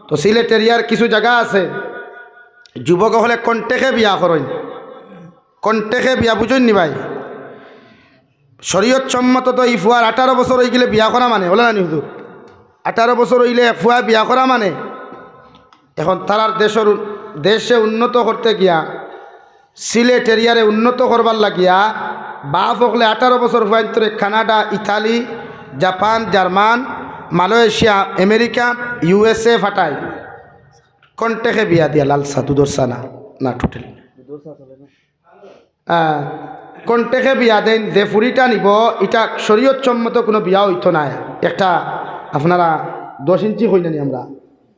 তো সিলেট এরিয়ার কিছু জায়গা আছে যুবক হলে কন্টেকে বিয়া করেন, কন্টেকে বিয়া বুঝেন নি ভাই? শরীয়ত সম্মত তো এই ফুয়ার 18 বছর হয়ে গেলে বিয়া করা মানে, বলে না নি হুজুর? 18 বছর হইলে ফুয়া বিয়া করা মানে। এখন তারার দেশে উন্নত করতে গিয়া, সিলেট এরিয়ারে উন্নত করবার লাগিয়া বাপ হকলে 18 বছর ফুয়ান্তরে Canada, Italy, Japan, German, Malaysia, America, USA ফাটায় কন্টেকে বিয়া দিয়া। লালসা দুধরসা না টোটালি কন্টেকে বিয়া দেন। যে ফুরিটা নিব এটা শরীয়ত সম্মত কোনো বিয়া হইতো না। একটা আপনারা 10 ইঞ্চি হই নানি আমরা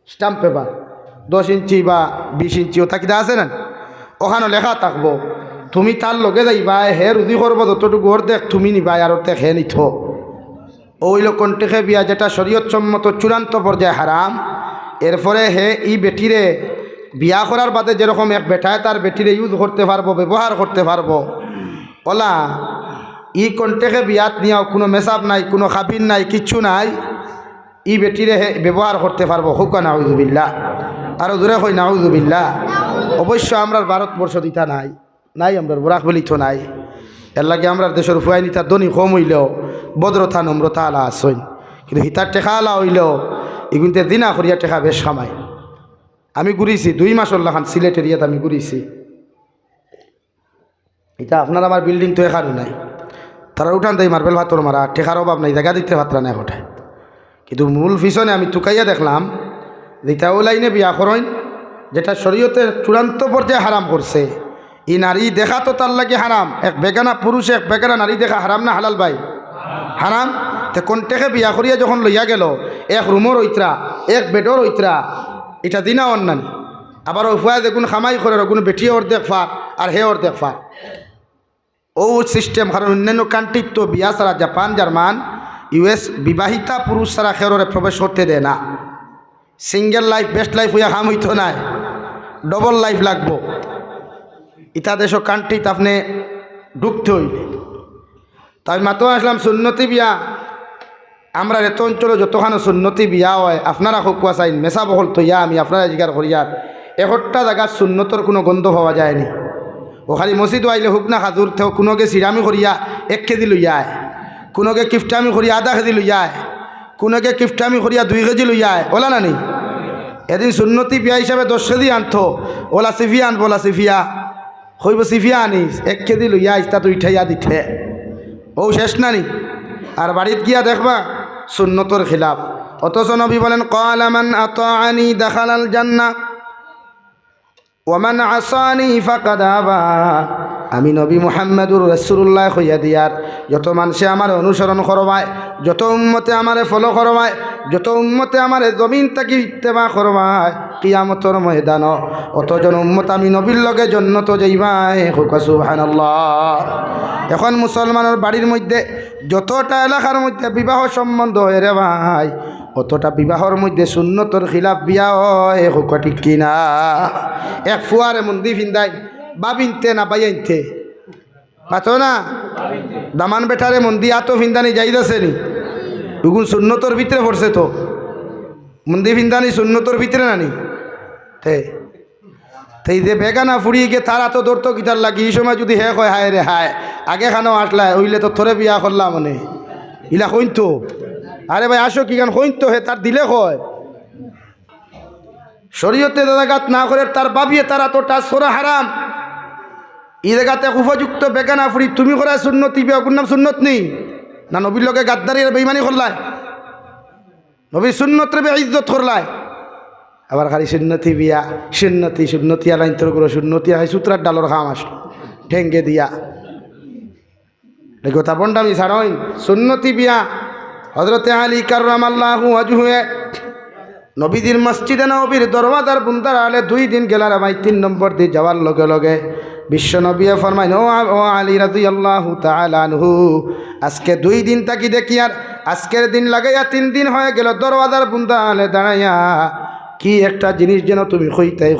স্টাম্প পেপার 10 ইঞ্চি বা 20 ইঞ্চি ও থাকিদা আছে না, ওখানে লেখা থাকবো তুমি তার লগে যাইবা, হে রুজি করবো যতটুকু দেখ তুমি নিবা আর দেখ হে নিথ। ওইল কন্টেকে বিয়া, যেটা শরীয়ত সম্মত চূড়ান্ত পর্যায়ে হারাম। এরপরে হে ই বেটিরে বিয়া করার বাদে যেরকম এক বেটায় তার বেটিরে ইউজ করতে পারবো, ব্যবহার করতে পারবো, ওলা ই কন্টেকে বিয়াত নিয়েও কোনো মেসাব নাই, কোনো খাবির নাই, কিচ্ছু নাই। ই বেটিরে হে ব্যবহার করতে পারবো। হুকা নাউজুবিল্লাহ, আরও দূরে হই নাউজুবিল্লাহ। অবশ্য আমরা ভারতবর্ষ দিতা নাই, আমরা বরাক বলিত নাই। এর লাগে আমরা দেশের ফুয়াই নিতা দনি কম হইলেও বদ্রতা নম্রতা আলা আসইন, কিন্তু হিতার টেকা আলা হইলেও এগুলিতে দিনা করিয়া টেকা বেশ খামায়। আমি ঘুরিছি 2 মাস খান সিলেট এরিয়াতে আমি ঘুরিছি। এটা আপনার আমার বিল্ডিং তো এখানে নাই, তারা উঠান দেয় মার্বেল ভাতর মারা, টেকার অভাব নাই, জায়গা দিতে ভাতরা না ওঠে। কিন্তু মূল পিছনে আমি টুকাইয়া দেখলাম যেটা ও লাইনে বিয়া করেন যেটা শরীয়তের চূড়ান্ত পর্যায়ে হারাম করছে। ই নারী দেখা তো তার লাগে হারাম। এক বেগানা পুরুষ এক বেগানা নারী দেখা হারাম না হালাল ভাই? হারাম। তে কোনটাকে বিয়া করিয়া যখন লইয়া গেল, এক রুমর ঐত্রা, এক বেডর ঐত্রা, এটা দিনা অন্যান্য। আবার উফায় দেখুন খামাই করে কোনো বেটিয়ে ওর দেখ ফাঁক আর হে ওর দেখ ফাঁক। ও সিস্টেম। কারণ অন্যান্য কান্ট্রির তো বিয়া ছাড়া, জাপান, জার্মান, US বিবাহিতা পুরুষ ছাড়া খেরোরে প্রবেশ করতে দেয় না। সিঙ্গেল লাইফ বেস্ট লাইফ হইয়া কাম হইতো নাই, ডবল লাইফ লাগবো। ইতা দেশ কান্ট্রিতে আপনি ঢুকতে হইলে। তাই মাতো আসলাম সুন্নতি বিয়া। আমরা এত অঞ্চলে যতখানো সুন্নতি বিয়া হয় আপনারা খুকুয়া চাইন মেসা বহল তো ইয়া আমি আপনারা জিজ্ঞার করিয়ার একটা জায়গার সুন্নতর কোনো গন্ধ পাওয়া যায়নি। ও খালি মসজিদ আইলে হুক না হাজুর থেও কোনোকে সিরামি করিয়া 1 কেজি লইয়ায়, কোনোকে কিফটামি করিয়া আধা কেজি লইয়ায়, কোনোকে কিফটামি করিয়া 2 কেজি লইয়ায়, ওলা না নি? এদিন সুন্নতি বিয়া হিসাবে 10 কেজি আনতো, ওলা সিফিয়া আনবো, ওলা সিফিয়া হইব সিফিয়া আনিস 1 কেজি লইয়া ইস্তা তো উঠাইয়া দিতে। ও শেষ না নি? আর বাড়িত গিয়া দেখবা সুন্নতর খিলাফ। অথচ নবী বলেন ক্বালা মান আতাআনি দাখালাল জান্নাহ ওয়া মান আসানি ফাকাদ আবা। আমি নবী মুহাম্মদুর রাসূলুল্লাহ কইয়া দিয়ার যত মানুষে আমার অনুসরণ করবায়, যত উম্মতে আমারে ফলো করবায়, যত উম্মতে আমারে জমিন থেকে ইত্তেবা করবায় কিয়ামতর ময়দান অতজন উম্মত আমি নবীর লগে জান্নাত যাইবাই। সুবহানাল্লাহ। এখন মুসলমানের বাড়ির মধ্যে যতটা এলাকার মধ্যে বিবাহ সম্বন্ধ হয় রে ভাই, অতটা বিবাহর মধ্যে সুন্নতর খিলাফ বিয়া হয়। ঠিক কিনা? এক ফুয়ারে মন্দি ফিন্দাই বাবিনতে না বাইনতে পাতো না, দামান বেটারে মন্দি আতো ফিন্দানি যাইদাছে নি, দুগুণ সুন্নতর ভিতরে পড়ছে। তো মন্দি ফিন্দানি সুন্নতর ভিতরে নানি তাই যে বেগানা ফুড়িয়ে গিয়ে তারা তো দৌড়তো গিটার লাগি। এই সময় যদি হে কয় হায় রে হায় আগে খানো আসলায় ওইলে তো থরে বিয়া করলাম মানে ইলা কইতো। আরে ভাই আসো কি গান কইতো হে তার দিলে কয় শরীয়তে দাদাঘাত না করে তার বাবিয়ে তারা তো টাচ করা হারাম। এই জায়গাতে উপযুক্ত বেগানা ফুড়ি তুমি করা সুন্নতি বিয়া কোন নাম সুন্নত নেই না? নবীর লোকে গাদ্দারি আর বেইমানি করলায়, নবীর সুন্নতরে বে ইজ্জত করলায়। আবার খালি সুন্নতি বিয়া সুন্নতি আলাইন তোর করে সুন্নতি হয় সূত্রার ডালর খাম আসলো ঠেঙ্গে দিয়া কথা বন্ডামি ছাড়াইন। সুন্নতি বিয়া হযরতে আলী কাররামাল্লাহু ওয়াজহুয়ে নবীজির মসজিদে নবীর দরওয়াজার বুন্দার আলে 2 দিন গেলার ভাই 3 নম্বর দিয়ে যাওয়ার লগে লগে বিশ্ব নবী ফরমাইন ও আলী রাদিয়াল্লাহু তাআলা আনহু আজকে 2 দিন তাকি দেখি আর আজকের দিন লাগাইয়া 3 দিন হয়ে গেল দরওয়াজার বুন্দা আলে দাঁড়াইয়া কি একটা জিনিস যেন তুমি খইতাই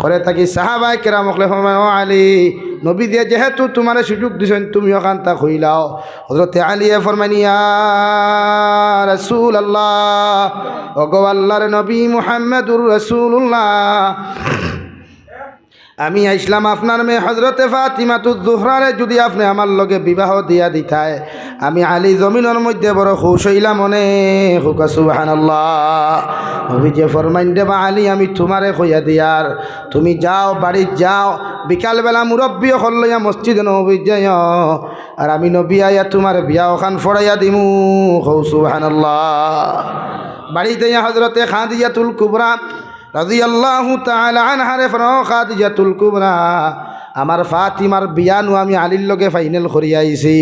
করে থাকি সাহাবায়ে কেরাম হলে ফরমায় ও আলী নবী দিয়ে যেহেতু তোমার সুযোগ দিছেন তুমি ওখান তা খইলাও হযরতে আলী ফরমায় ইয়া রাসূলুল্লাহ ওগো আল্লাহর নবী মুহাম্মদুর রাসূলুল্লাহ আমি আইসলাম আপনার মেয়ে হজরতে ফাতিমাতুজ জোহরারে যদি আপনি আমার লগে বিবাহ দিয়া দিতায় আমি আলী জমিনের মধ্যে বড় খুশ হইলাম অনেক হুকা সুবহানাল্লাহ নবী যে ফরমাইন দেবা আলী আমি তোমারে কইয়া দিয়ার তুমি যাও বাড়ির যাও বিকালবেলা মুরব্বী হল লইয়া মসজিদে নবী যাইও আর আমি নবী আইয়া তোমার বিয়া ওখান ফড়াইয়া দিমু হৌ সুবহানাল্লাহ বাড়িতে হজরতে খাদিজাতুল কুবরা রাদিয়াল্লাহু তাআলা আনহারে ফরমাও খাদিজাতুল কুবরা আমার ফাতিমার বিয়ানু আমি আলীর লগে ফাইনাল করি আইছি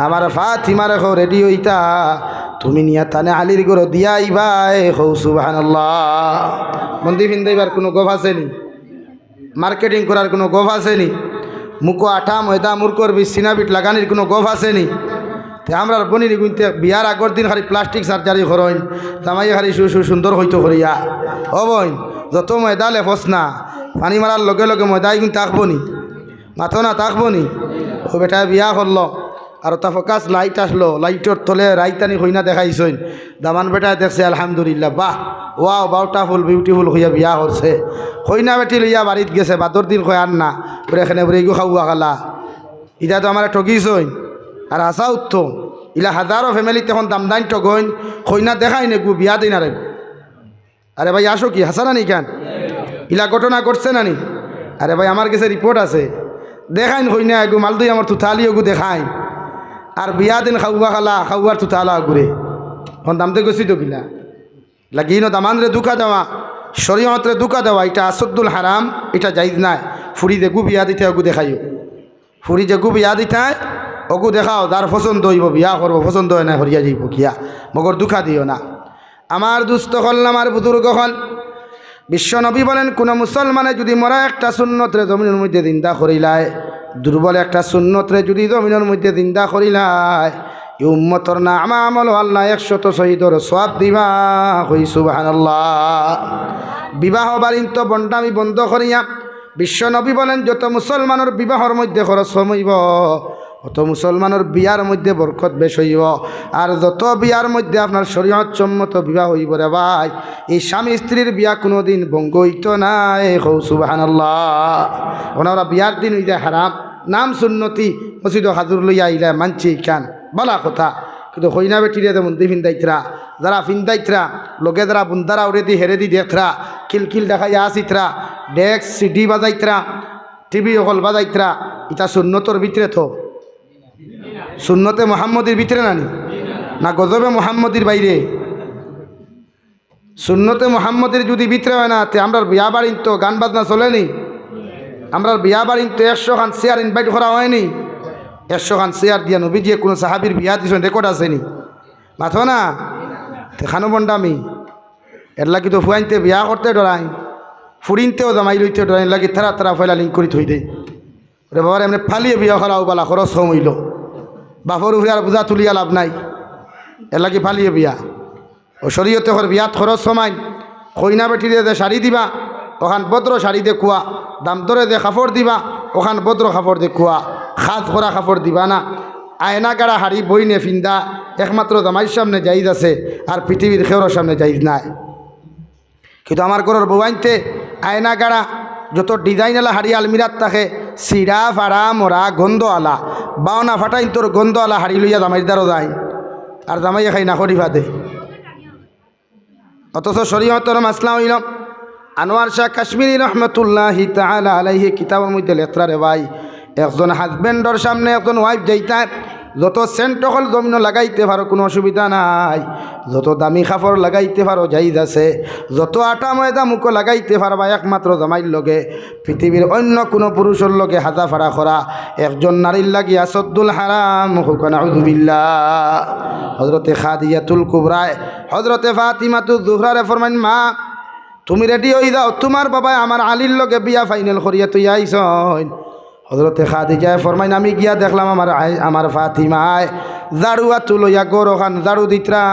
আমার ফাতিমার খো রেডি হইতা তুমি নিয়া তানে আলীর ঘর দিয়া আইবাই হৌ সুবহানাল্লাহ মন্দি ফিন্দাইবার কোনো গভ আছে নি মার্কেটিং করার কোনো গভ আছে নি মুখো আঠা ময়দা মুরকর বি সিনাবিট লাগানির কোনো গভ আছে নি আমরা বনির গুনতে বিয়ার আগর দিন খালি প্লাস্টিক সার্জারি করেন জামাই খালি সুন্দর হইতো করিয়া ও বইন যত ময়দা লেফস না পানি মারার লগে লগে ময়দাই কিন্তু থাকবো নি মাথো না থাকবো নি ও বেটা বিয়া করলো আর তা ফোকাস লাইট আসলো লাইটর তলে রাইতানি হইনা দেখাইছইন দামান বেটায় দেখছে আলহামদুলিল্লাহ বাহ ওয়াও বাউটাফুল বিউটিফুল হইয়া বিয়া করছে হইনা বেটি লইয়া বাড়িত গেছে বাদর দিন কয় আর না ওরে এখানে ব্রেগু খাওয়া খালা ইটা তো আমার ঠকিছইন আর আসা উত্তম ইলা হাজারো ফ্যামিলি তখন দামদাইন টগইন কইনা দেখাই নে গু বিয়া দিন আরে আরে ভাই আসো কি হাসা নানি কেন ইলা ঘটনা ঘটছে নানি আরে ভাই আমার কাছে রিপোর্ট আছে দেখাইন কইনা এগু মালদুই আমার তুথালি ওগু দেখাইন আর বিয়া দিন খাওয়া খালা খাওয়ার তুথালা ঘুরে এখন দামতে গেছি তো কিলা লাগিন দামানরে দুকা দেওয়া শরীয়তরে দুকা দেওয়া এটা আসদ্দুল হারাম এটা জায়েজ নাই ফুরি দেখু বিয়া দিতে ওগু দেখাইও ফুরি যেগু বিয়া দিতায় অগু দেখাও যার পছন্দ হইব বিয়া করবো পছন্দ হয় না হরিয়া যাইব কিয়া মগর দুঃখা দিও না আমার দুস্থ হল আমার বুজুর্গ হল বিশ্বনবী বলেন কোনো মুসলমানে যদি মরা একটা সুন্নতরে জমিনের মধ্যে দিন্দা করিলায় দুর্বল একটা সুন্নতরে যদি জমিনের মধ্যে দিন্দা করিলায় ই উম্মতর না আমা আমল আল্লাহ 100 শহীদর সওয়াব দিবা কই সুবহানাল্লাহ বিবাহ বাড়িন তো বন্ডামি বন্ধ করিয়া বিশ্বনবী বলেন যত মুসলমানের বিবাহর মধ্যে খরচ হইব অত মুসলমানের বিয়ার মধ্যে বরকত বেশ হইব আর যত বিয়ার মধ্যে আপনার শরীয়ত সম্মত বিবাহ হইব রে ভাই এই স্বামী স্ত্রীর বিয়া কোনো দিন ভঙ্গ হইত নাই হৌ সুবহানাল্লাহ ওনারা বিয়ার দিন হইতে হারাম নাম সুন্নতি মসজিদ হাজুর লইয়া আইলা মানছি কান বলা কথা কিন্তু হইনা বেটিরে যেমন দি ফিন্দাইতরা যারা ফিন্দাইতরা লোকে যারা বুন্দারা উড়ে দি হেরে দি দেখরা খিলখিল দেখাইয়া আসিতরা ডেক্স সিডি বাজাইতরা টিভি হল বাজাইতরা ইটা সুন্নতর ভিতরে তো সুন্নতে মোহাম্মদের ভিতরে নানি না গজবে মোহাম্মদের বাইরে সুন্নতে মোহাম্মদের যদি ভিতরে হয় না তে আমরা বিয়া বাড়িন তো গান বাজনা চলেনি আমরা বিয়া বাড়িন তো 100 খান চেয়ার ইনভাইট করা হয়নি 100 খান চেয়ার দিয়া নবী দিয়ে কোনো সাহাবির বিয়া দিয়েছেন রেকর্ড আসেনি মাথো না খানো বন্ডামি এর লাগি তো ফুয়াইনতে বিয়া করতে ডরাই ফুরিনতেও জামাই লইতে ডরাই লাগি তারা তারা ফয়লা লিঙ্ক করি থই দেয় ওরে বাবার এমনি ফালিয়ে বিয়া করাও বালা খরচ কম হইল বাপর উপরে আর বোঝা তুলিয়া লাভ নাই এর লাগি ফালিয়ে বিয়া ও শরীয়তে হর বিয়াত খরচ সমাইন কইনা বেটি দে শাড়ি দিবা ওখান ভদ্র শাড়ি দে কুয়া দাম দরে দে কাপড় দিবা ওখান ভদ্র কাপড় দে কুয়া খাজ করা কাপড় দিবা না আয়না গাড়া হাড়ি বই নে ফিন্দা একমাত্র জামাইয়ের সামনে জাইজ আছে আর পৃথিবীর খেওয়ার সামনে জাইজ নাই কিন্তু আমার ঘরের বউয়াইনতে আয়না গাড়া যত ডিজাইন আলা হাড়ি আলমিরাত থাকে সিরা ফাড়া মরা গন্ধ আলা বাওনা ফাটাইন তোর গন্ধ আলা হাড়ি লইয়া জামাইর দ্বারও যায় আর জামাইয়া খাই না করি ফাদে অথচ শরীয়তের মাসলা হইল আনোয়ার শাহ কাশ্মীরি রহমতুল্লাহি তাআলা আলাইহি কিতাবের মধ্যে লেখরা রে ভাই একজন হাজবেন্ডর সামনে একজন ওয়াইফ যাইতা যত সেন্ট হল জমিন লাগাইতে পারো কোনো অসুবিধা নাই যত দামি কাপড় লাগাইতে পারো জাইজ আছে যত আটা ময়দা মুখো লাগাইতে পারবা একমাত্র জামাইর লগে পৃথিবীর অন্য কোনো পুরুষের লগে হাজা ফাড়া করা একজন নারীর লাগি আসদ্দুল হারাম হুকানাউযু বিল্লাহ হযরতে খাদিজাতুল কুবরা হযরতে ফাতিমাতুজ জোহরারে ফরমাইন মা তুমি রেডি হই যাও তোমার বাবা আমার আলীর লগে বিয়া ফাইনাল করিয়া তুই আইছন হযরতে খাদিজা ফরমাইন আমি গিয়া দেখলাম আমার ফাতিমায় জাড়ুয়া তুলইয়া গরো খান জাড়ু দিতরা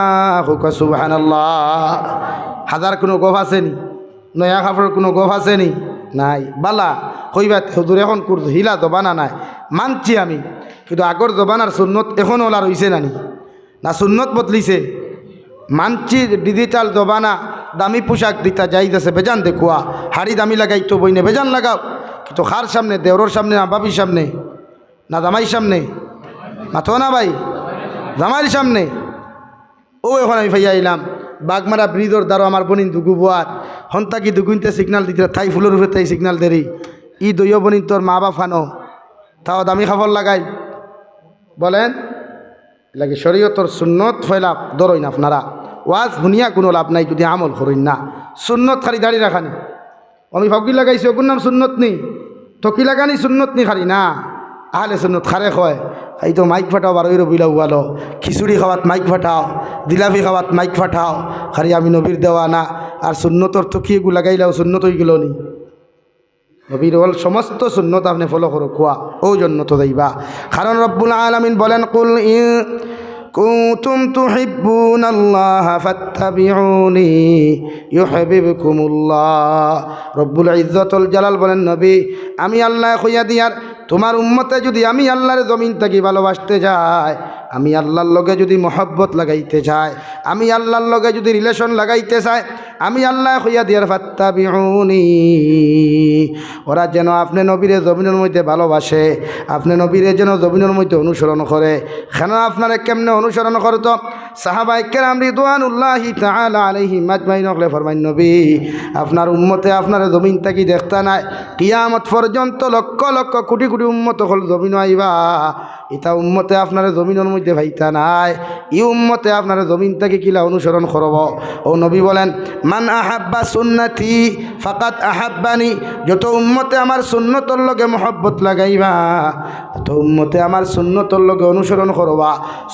হুকা সুবহানাল্লাহ। হাজার কোনো গফ আছেনি? নয়া কাপড়ের কোনো গফ আছেনি? নাই। বালা কইবা হুজুর এখন হিলা জবানা নাই, মানছি আমি, কিন্তু আগর জবানার সুন্নত এখন ওলা রইছে নানি না? সুন্নত বদলিছে। মানছি ডিজিটাল জবানা, দামি পোশাক দিতা যাইতেছে, বেজান দেখুয়া হাড়ি দামি লাগাইতো বইনে বেজান লাগাও, কিন্তু খার সামনে, দেওরর সামনে, না বাবির সামনে, না জামাইর সামনে, মাথো না ভাই, জামাইর সামনে। ও এখন আমি ভাইয়া আইলাম বাগমারা ব্রিজর দ্বারা আমার বনিন দুগু বোয়ার হন্তাকি দুগুনতে সিগনাল দিতে থাই ফুলের উপরে তাই সিগনাল দেরি ই দইয় বনিন তোর মা বাপ ফানো তাও দামি খাবার লাগাই বলেন লাগে। শরীয়তর সুন্নত ফয়লা দরই না আপনারা, ওয়াজ শুনিয়া কোনো লাভ নাই যদি আমল করেন না। সুন্নত খালি দাঁড়িয়ে রাখানি, আমি ফাউকি লাগাইছি ওগুর নাম সুন্নত নেই, টকি লাগানি সুন্নত নি খালি না। আহলে সুন্নত খারে কয় এই তো মাইক ফাটাও, বারোই রবিলা উগালো, খিচুড়ি খাওয়াত মাইক ফাটাও, জিলাপি খাওয়াত মাইক ফাটাও, খালি আমি নবীর দেওয়া না। আর সুন্নতর টকি এগু লাগাইলেও সুন্নত হয়ে গেল নি? নবীর হল সমস্ত সুন্নত আপনি ফলো করো খোয়া, ও জন্য তো দেইবা। কারণ রব্বুল আলামিন বলেন কুল ইন কুনতুম তুহিব্বুনাল্লাহ ফাত্তাবিউনি ইউহিব্বুকুমুল্লাহ। রব্বুল ইজ্জতুল জালাল বলেন নবী আমি আল্লাহ কইয়া দিয়ার তোমার উম্মতে যদি আমি আল্লাহর জমিন থেকে ভালোবাসতে যায়, আমি আল্লাহর লগে যদি মহব্বত লাগাইতে চায়, আমি আল্লাহর লগে যদি রিলেশন লাগাইতে চায়, আমি আল্লাহ কইয়া দিয়ার ফাত্তাবিউনি, ওরা যেন আপনি নবীরে জমিনের মধ্যে ভালোবাসে, আপনি নবীরে যেন জমিনের মধ্যে অনুসরণ করে। কেন আপনারা কেমনে অনুসরণ করতো? সাহাবায়ে কেরাম রিদওয়ানুল্লাহি তাআলা আলাইহিম আজমাইন হলে ফরমান নবী আপনার উম্মতে আপনার জমিন থেকে দেখতা নাই, কিয়ামত পর্যন্ত লক্ষ লক্ষ কোটি কোটি উম্মত হল জমিন আইবা, এটা উম্মতে আপনার জমিনের মধ্যে ভাইতা নাই, ই উম্মতে আপনার জমিন থেকে কিলা অনুসরণ করব। ও নবী বলেন মান আহাব্বা সুন্নতি ফাকাত আহাব্বানি, যত উম্মতে আমার সুন্নতর লগে মহব্বত লাগাইবা, তত উম্মতে আমার সুন্নতর লগে অনুসরণ করবা,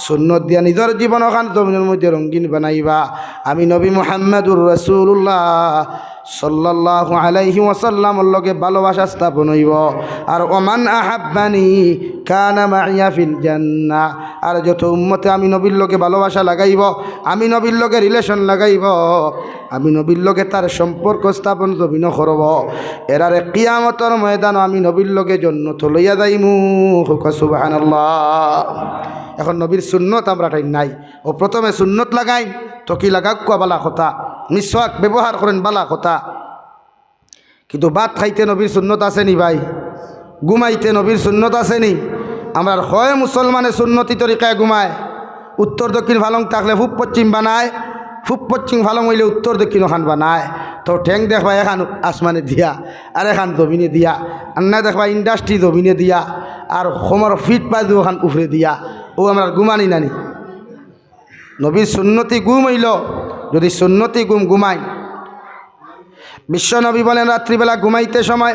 সুন্নত দিয়া নিজের জীবন ওখান জমিনের মধ্যে রঙিন বানাইবা। আমি নবী মুহাম্মদুর রাসূলুল্লাহ সাল্লাল্লাহু আলাইহি ওয়াসাল্লামের লগে ভালোবাসা স্থাপন হইব। আর ওমান আহাব্বানি কানা মাইয়া ফিল জান্নাহ, আর যত উম্মতে আমি নবীর লগে ভালোবাসা লাগাইব, আমি নবীর লগে রিলেশন লাগাইব, আমি নবীর লগে তার সম্পর্ক স্থাপন জমিন করব, এরারে কিয়ামতের ময়দান আমি নবীর লগে জান্নাত লইয়া যাইমু। সুবহানাল্লাহ। এখন নবীর সুন্নত আমরা ঠাই নাই, ও প্রথমে সুন্নত লাগাই তো কি লাগাক বালা কথা, মিসওয়াক ব্যবহার করেন বালা কথা, কিন্তু ভাত খাইতে নবীর সুন্নত আসেনি ভাই, ঘুমাইতে নবীর সুন্নত আসেনি? আমরা হয় মুসলমানের সুন্নতি তরিকায় ঘুমায়, উত্তর দক্ষিণ ভালং থাকলে পূব পশ্চিম বানায়, পূব পশ্চিম ভালং হইলে উত্তর দক্ষিণ ওখান বানায়, তো ঠ্যাং দেখবা এখান আসমানে দিয়া আর এখান জমিনে দিয়া, আর না দেখবা ইন্ডাস্ট্রি জমিনে দিয়া, আর সমর ফিট বাজু ওখান উফরে দিয়া, ও আমরা ঘুমানি নানি? নবীর সুন্নতি গুম হইল, যদি সুন্নতি ঘুমাই। বিশ্ব নবী বলেন রাত্রিবেলা ঘুমাইতে সময়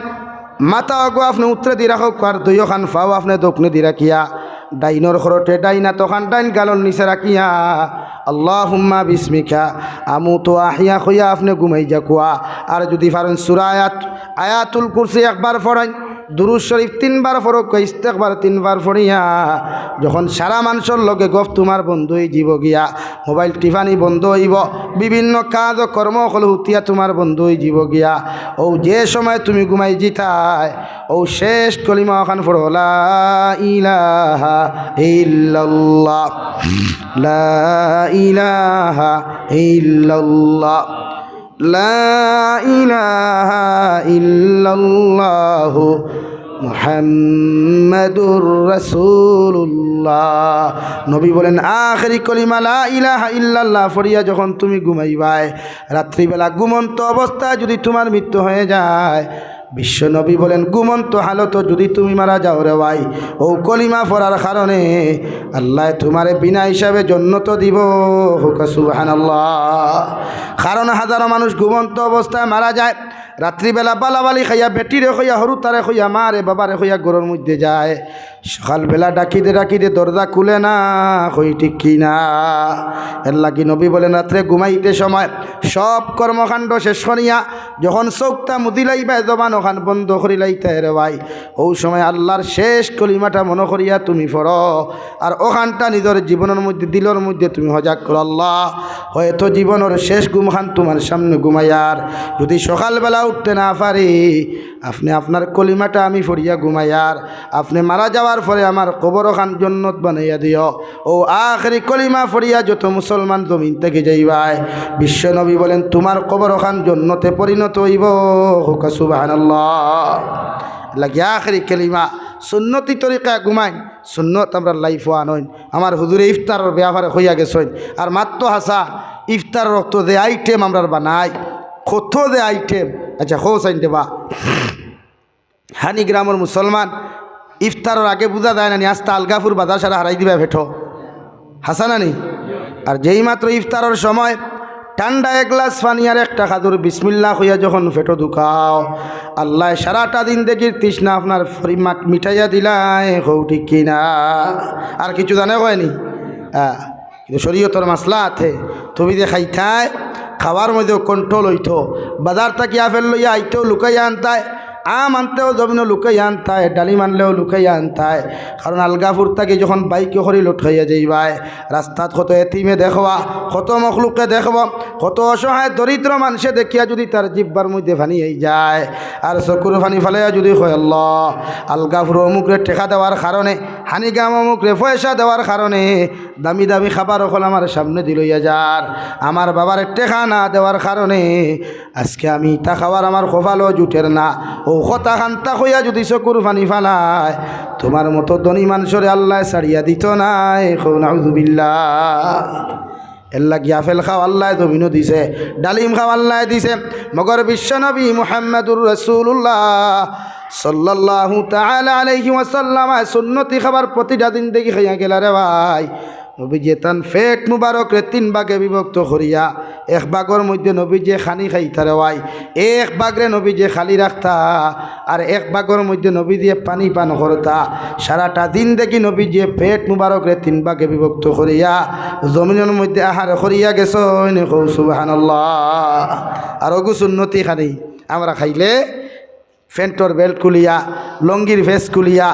মাথা অগো আপনি উত্তরে দি রাখো, আর দুইও খান ফাও আপনি দক্ষিণে দি রাখিয়া, ডাইনর খরটে ডাইনা তখন ডাইন গালর নিচে রাখিয়া আল্লাহুম্মা বিসমিকা আমুতু আহিয়া খইয়া আপনি ঘুমাই যা কুয়া। আর যদি পারেন সূরা আয়াতুল কুরসি একবার পড়াই, দুরূদ শরীফ 3 বার ফরক, ইস্তেগফার 3 বার ফড়িয়া, যখন সারা মানুষের লগে গপ তোমার বন্ধ হয়ে যাব গিয়া, মোবাইল টিফানি বন্ধ হইব, বিভিন্ন কাজ কর্ম হল হুতিয়া তোমার বন্ধ হয়ে যাব গিয়া, ও যে সময় তুমি ঘুমাই জিতায় ও শেষ কলিমা ওখান পড়ো লা ইলাহা ইল্লাল্লাহ, লা ইলাহা ইল্লাল্লাহ, লা ইলাহা ইল্লাল্লাহু মুহাম্মাদুর রাসূলুল্লাহ। নবী বলেন আখেরি কলিমা লা ইলাহা ইল্লাল্লাহ ফরিয়া যখন তুমি ঘুমাইবাই, রাত্রিবেলা ঘুমন্ত অবস্থায় যদি তোমার মৃত্যু হয়ে যায়, বিশ্ব নবী বলেন ঘুমন্ত হালত যদি তুমি মারা যাও রে ভাই, ও কলিমা পড়ার কারণে আল্লাহ তোমারে বিনা হিসাবে জান্নাত দিব। সুবহানাল্লাহ। কারণ হাজারো মানুষ ঘুমন্ত অবস্থায় মারা যায়, রাত্রিবেলা বালাবালি খাইয়া বেটিরে খাইয়া হরু তারে খাইয়া মারে বাবারে খাইয়া ঘরের মধ্যে যায়, সকালবেলা ডাকিতে ডাকিতে দরজা খুলে না, কই ঠিক কিনা? এর লাগি নবী বলেন রাত্রে ঘুমাইতে সময় সব কর্মকাণ্ড শেষ করিয়া যখন চোখটা মুদিলাইবা জবান ওখান বন্ধ করিলাইতে রে ভাই, ও সময় আল্লাহর শেষ কলিমাটা মনে করিয়া তুমি পড়ো, আর ওখানটা নিজের জীবনের মধ্যে দিলের মধ্যে তুমি হজাক করো, আল্লাহ হয়তো জীবনের শেষ ঘুমখান তোমার সামনে ঘুমাইয়ার, যদি সকালবেলা উঠতে না পারি আপনি আপনার কলিমাটা আমি ফরিয়া ঘুমাইয়ার, আপনি মারা যাওয়ার পরে আমার কবর খান জন্নত বানাইয়া দিও। ও আখেরি কলিমা ফরিয়া যত মুসলমান জমিন থেকে যাইবাই, বিশ্ব নবী বলেন তোমার কবর খান জন্নতে পরিণত হইব। হুকা সুবহানাল্লাহ। লাগি আখেরি কলিমা সুন্নতি তরিকা ঘুমাইন, সুন্নত আমরা লাইফ আনইন। আমার হুজুরে ইফতারের ব্যাপারে হইয়া গেছেন, আর মাত্র হাসা ইফতার রক্ত যে আইটেম আমরা বানাই, কত যে আইটেম। আচ্ছা হো সাইন দেবা হানি গ্রামের মুসলমান ইফতারের আগে বোঝা যায় না, আস্তা আলগাফুর বাজার সারা হারাই দিবা ভেটো, হাসা নানি? আর যেই মাত্র ইফতারের সময় ঠান্ডা এক গ্লাস পানি আর একটা খাদুর বিসমিল্লাহ হইয়া যখন ফেটো ঢুকাও, আল্লাহ সারাটা দিন দেখির তৃষ্ণা আপনার মিঠাইয়া দিলাই, হৌ ঠিক কিনা? আর কিছু জানে কয়নি? কিন্তু শরীয়তর মাসলা আছে, তুমি যে খাইথায় খাওয়ার মধ্যেও কন্ট্রোল হইতো, বাজার থাকি আপেল লইয়া আইতেও লুকাইয়া আনতায়, আম আনতেও জমিনও লুকাইয়া আনতায়, ডালিম আনলেও লুকাইয়া আনতায়, কারণ আলগাপুর থাকি যখন বাইকে খরি লুঠাইয়া যাইবাই, রাস্তাত কত এতিমে দেখবা, কত মখলুকে দেখব, কত অসহায় দরিদ্র মানুষে দেখিয়া যদি তার জিব্বার মধ্যে ফানি হয়ে যায়, আর চকুর ফানি ফালাইয়া যদি কয় আল্লাহ আলগাপুর অমুকরে টেকা দেওয়ার কারণে, হানিগাম অমুকরে পয়সা দেওয়ার কারণে দামি দামি খাবার অকল আমার সামনে দিলইয়া যার, আমার বাবার টেকা না দেওয়ার কারণে আজকে আমি তা খাওয়ার আমার কপালও জুটের না, ও কথা খান্তা হইয়া যদি চকুর পানি ফালায়, তোমার মতো ধনী মানুষরে আল্লাহ ছাড়িয়া দিত নাই। নাউযুবিল্লাহ। এল্লা গিয়া ফেল খাও আল্লাহ জমিনও দিছে, ডালিম খাও আল্লাহ দিছে, মগর বিশ্বনবী মুহাম্মদুর রাসূলুল্লাহ সাল্লাল্লাহু তাআলা আলাইহি ওয়াসাল্লাম সুন্নতি খাবার প্রতিটা দিন দেখি খাইয়া গেলা রে ভাই। নবীজি তান ফেট মুবারক রে 3 ভাগে বিভক্ত করিয়া এক ভাগের মধ্যে নবীজি খানি খাইতা রে ভাই, এক ভাগরে নবীজি খালি রাখতা, আর এক ভাগের মধ্যে নবীজি পানি পান করতা। সারাটা দিন দেখি নবীজি ফেট মুবারক রে 3 ভাগে বিভক্ত করিয়া জমিনের মধ্যে আহার করিয়া গেছেন। সুবহানাল্লাহ। আর ওগু সুন্নতি খানি আমরা খাইলে ফ্যান্টর বেল্ট খুলিয়া, লঙ্গির ভেস খুলিয়া,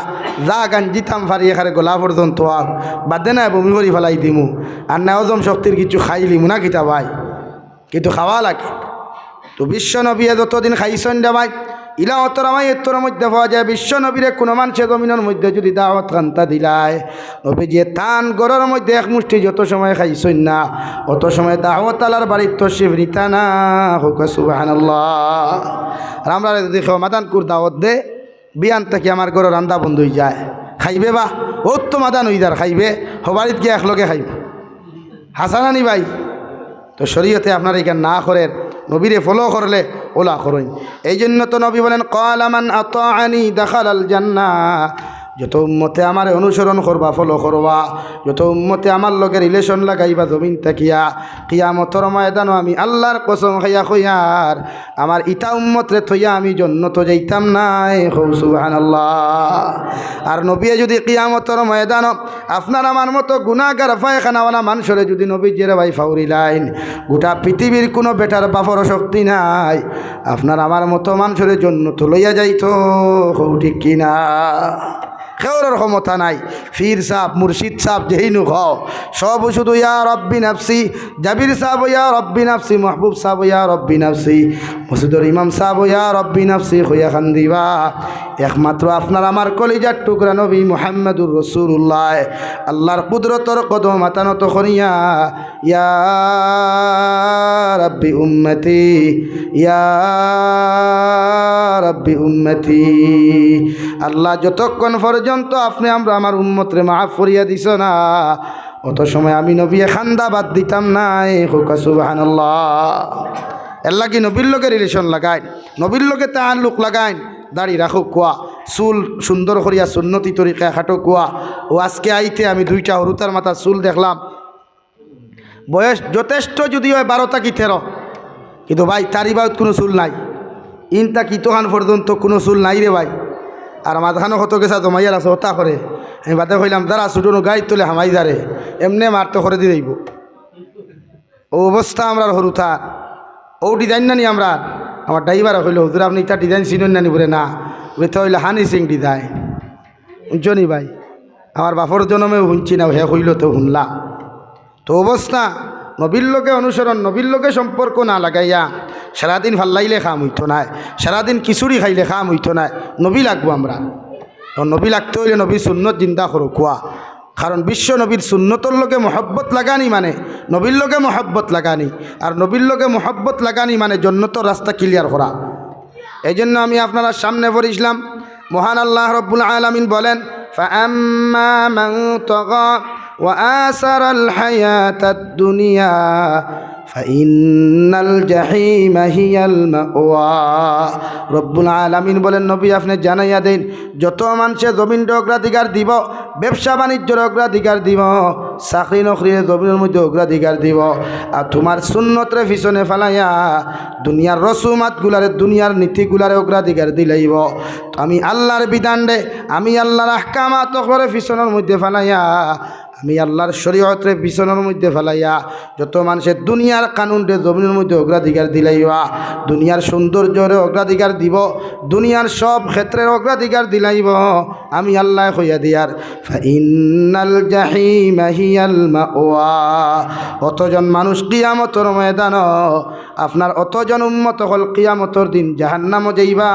যা গান জিতাম ফারি এখানে গোলা পর্যন্ত আর বাদে না বমি করি ফেলাই দিমু, আর না হজম শক্তির কিছু খাইলিমু না কিতা ভাই, কিন্তু খাওয়া লাগে। তো বিশ্ব নবী যতদিন খাইছেন দে ভাই, ইলা অতর আমায় এত্তর মধ্যে পাওয়া যায় বিশ্ব নবীরে কোনো মানুষের জমিনের মধ্যে যদি দাওয়াত খান্তা দিলায়, নবী যে তান গড়ের মধ্যে এক মুষ্টি যত সময় খাইছেন না, অত সময় দাওয়াত আলার বাড়ির তশরিফ নিতা না। হোক সুবহানাল্লাহ। আর আমরা যদি মাদানকুর দাওয়াত দে বিয়ান থেকে আমার ঘরে রান্দা বন্ধ হয়ে যায়, খাইবে বা ও তো মাদান হইদার খাইবে, হবারিত গিয়ে একলগে খাইব, হাসানানি ভাই। তো শরীয়তে আপনার এখানে না করেন, নবীরে ফলো করলে ওলা করুন। এই জন্য তো নবী বলেন ক্বালা মান আতাআনি দাখালাল জান্নাহ, যত উম্মতে আমার অনুসরণ করবা, ফলো করবা, যত উম্মতে আমার লগে রিলেশন লাগাইবা জমিন থাকিয়া, কিয়ামতের ময়দানও আমি আল্লাহর কসম খাইয়া কইয়ার আমার ইটা উম্মতরে থইয়া আমি জান্নাত যাইতাম নাই। সুবহানাল্লাহ। আর নবী যদি কিয়ামতের ময়দান আপনার আমার মতো গুনাহগার পায়খানাওয়ালা মানুষরে যদি নবী জেরে ভাই ফাউরি লাইন, গোটা পৃথিবীর কোনো বেটার বাপর শক্তি নাই আপনার আমার মতো মানুষরে জান্নাত লইয়া যাইতো। ঠিক কিনা? খেওরের ক্ষমতা নাই। ফির সাহ, মুর্শিদ সাহ যেই নু খাও সব শুধু ইয়া রব্বি নাফসি, জাবির সাহ ইয়া রব্বি নাফসি, মাহবুব সাহ ইয়া রব্বি নাফসি, মসজিদের ইমাম সাহ ইয়া রব্বি নাফসি হইয়া খান দিবা। একমাত্র আপনার আমার কলিজার টুকরা নবী মুহাম্মদুর রাসূলুল্লাহ আল্লাহর কুদরতর কদম মাতানত করিয়া ইয়া রব্বি উম্মতি, ইয়া রব্বি উম্মতি। আল্লাহ যতক্ষণ পর্যন্ত আপনি আমরা আমার উম্মতরে মাফ করিয়া দিছ না, অত সময় আমি নবী খান্দা বাদ দিতাম নাই। সুবহানাল্লাহ। এল্লা কি নবীর লোকে রিলেশন লাগাইন, নবীর লোকে তাআল্লুক লাগাইন, দাড়ি রাখো কোয়া, চুল সুন্দর করিয়া সুন্নতি তরিকায় খাটো কোয়া। ও আজকে আইতে আমি 2টা হরুতার মাথা চুল দেখলাম, বয়স যথেষ্ট যদি হয় 12 কি 13, কিন্তু ভাই তার ইবাদত কোনো চুল নাই। ইনতা কিতোখান পর্যন্ত কোনো চুল নাই রে ভাই আর মাথানো কত গেছা জমাইয়ার আছে হতা করে আমি বাদে কইলাম দাঁড়া ছুটনো গাড়ি তোলে হামাই দাঁড়ে এমনি মারতে করে দিয়ে যাইব ও অবস্থা আমরা হরুথা ও ডিজাইন না নি আমরা আমার ড্রাইভার হইল হুজুর আপনি ইটা ডিজাইন চিনুন না নি বলে না বলে তো হইলে হানি সিং ডিজাইন শুনছনি ভাই আমার বাপর জন্মে শুনছি না হে হইল তো শুনলাম তো অবস্থা নবীর লোকে অনুসরণ নবীর লোকে সম্পর্ক না লাগাইয়া সারাদিন ফাল্লাইলে খাম হইতো না সারাদিন খিচুড়ি খাইলে খাম হইতো না নবী লাগবো আমরা নবী লাগতে হইলে নবীর সুন্নত জিন্দা করো কোয়া কারণ বিশ্ব নবীর সুন্নতর লোকে মহব্বত লাগানি মানে নবীর লোকে মহব্বত লাগানি আর নবীর লোকে মহব্বত লাগানি মানে জন্নতর রাস্তা ক্লিয়ার করা এই জন্য আমি আপনারা সামনে পড়িছিলাম মহান আল্লাহ রব্বুল আলামিন বলেন فأما من طغى وآثر الحياة الدنيا فإن الجحيم هي المأوى রব্বুল আলামিন বলেন নবী আপনি জানাইয়া দেন যত মানুষে জমিন অগ্রাধিকার দিব ব্যবসা বাণিজ্যের অগ্রাধিকার দিব চাকরি নকরির জমিনের মধ্যে অগ্রাধিকার দিব আর তোমার সুন্নতরে পিছনে ফেলাইয়া দুনিয়ার রসুমাতগুলারে দুনিয়ার নীতিগুলারে অগ্রাধিকার দিলাইব আমি আল্লাহর বিধান দে আমি আল্লাহর আহকামাত করে পিছনের মধ্যে ফেলাইয়া আমি আল্লাহর শরীয়তের পিছনের মধ্যে ফেলাইয়া যত মানুষের দুনিয়ার কানুনরে জমিনের মধ্যে অগ্রাধিকার দিলাইবা দুনিয়ার সৌন্দর্যের অগ্রাধিকার দিব দুনিয়ার সব ক্ষেত্রের অগ্রাধিকার দিলাইব আমি আল্লাহ কইয়া দিয়ার ফাইন্নাল জাহিমা হিয়াল মাওয়া অতজন মানুষ কিয়ামতের ময়দান আপনার অতজন উম্মত হল কিয়ামতের দিন জাহান্নামে যাইবা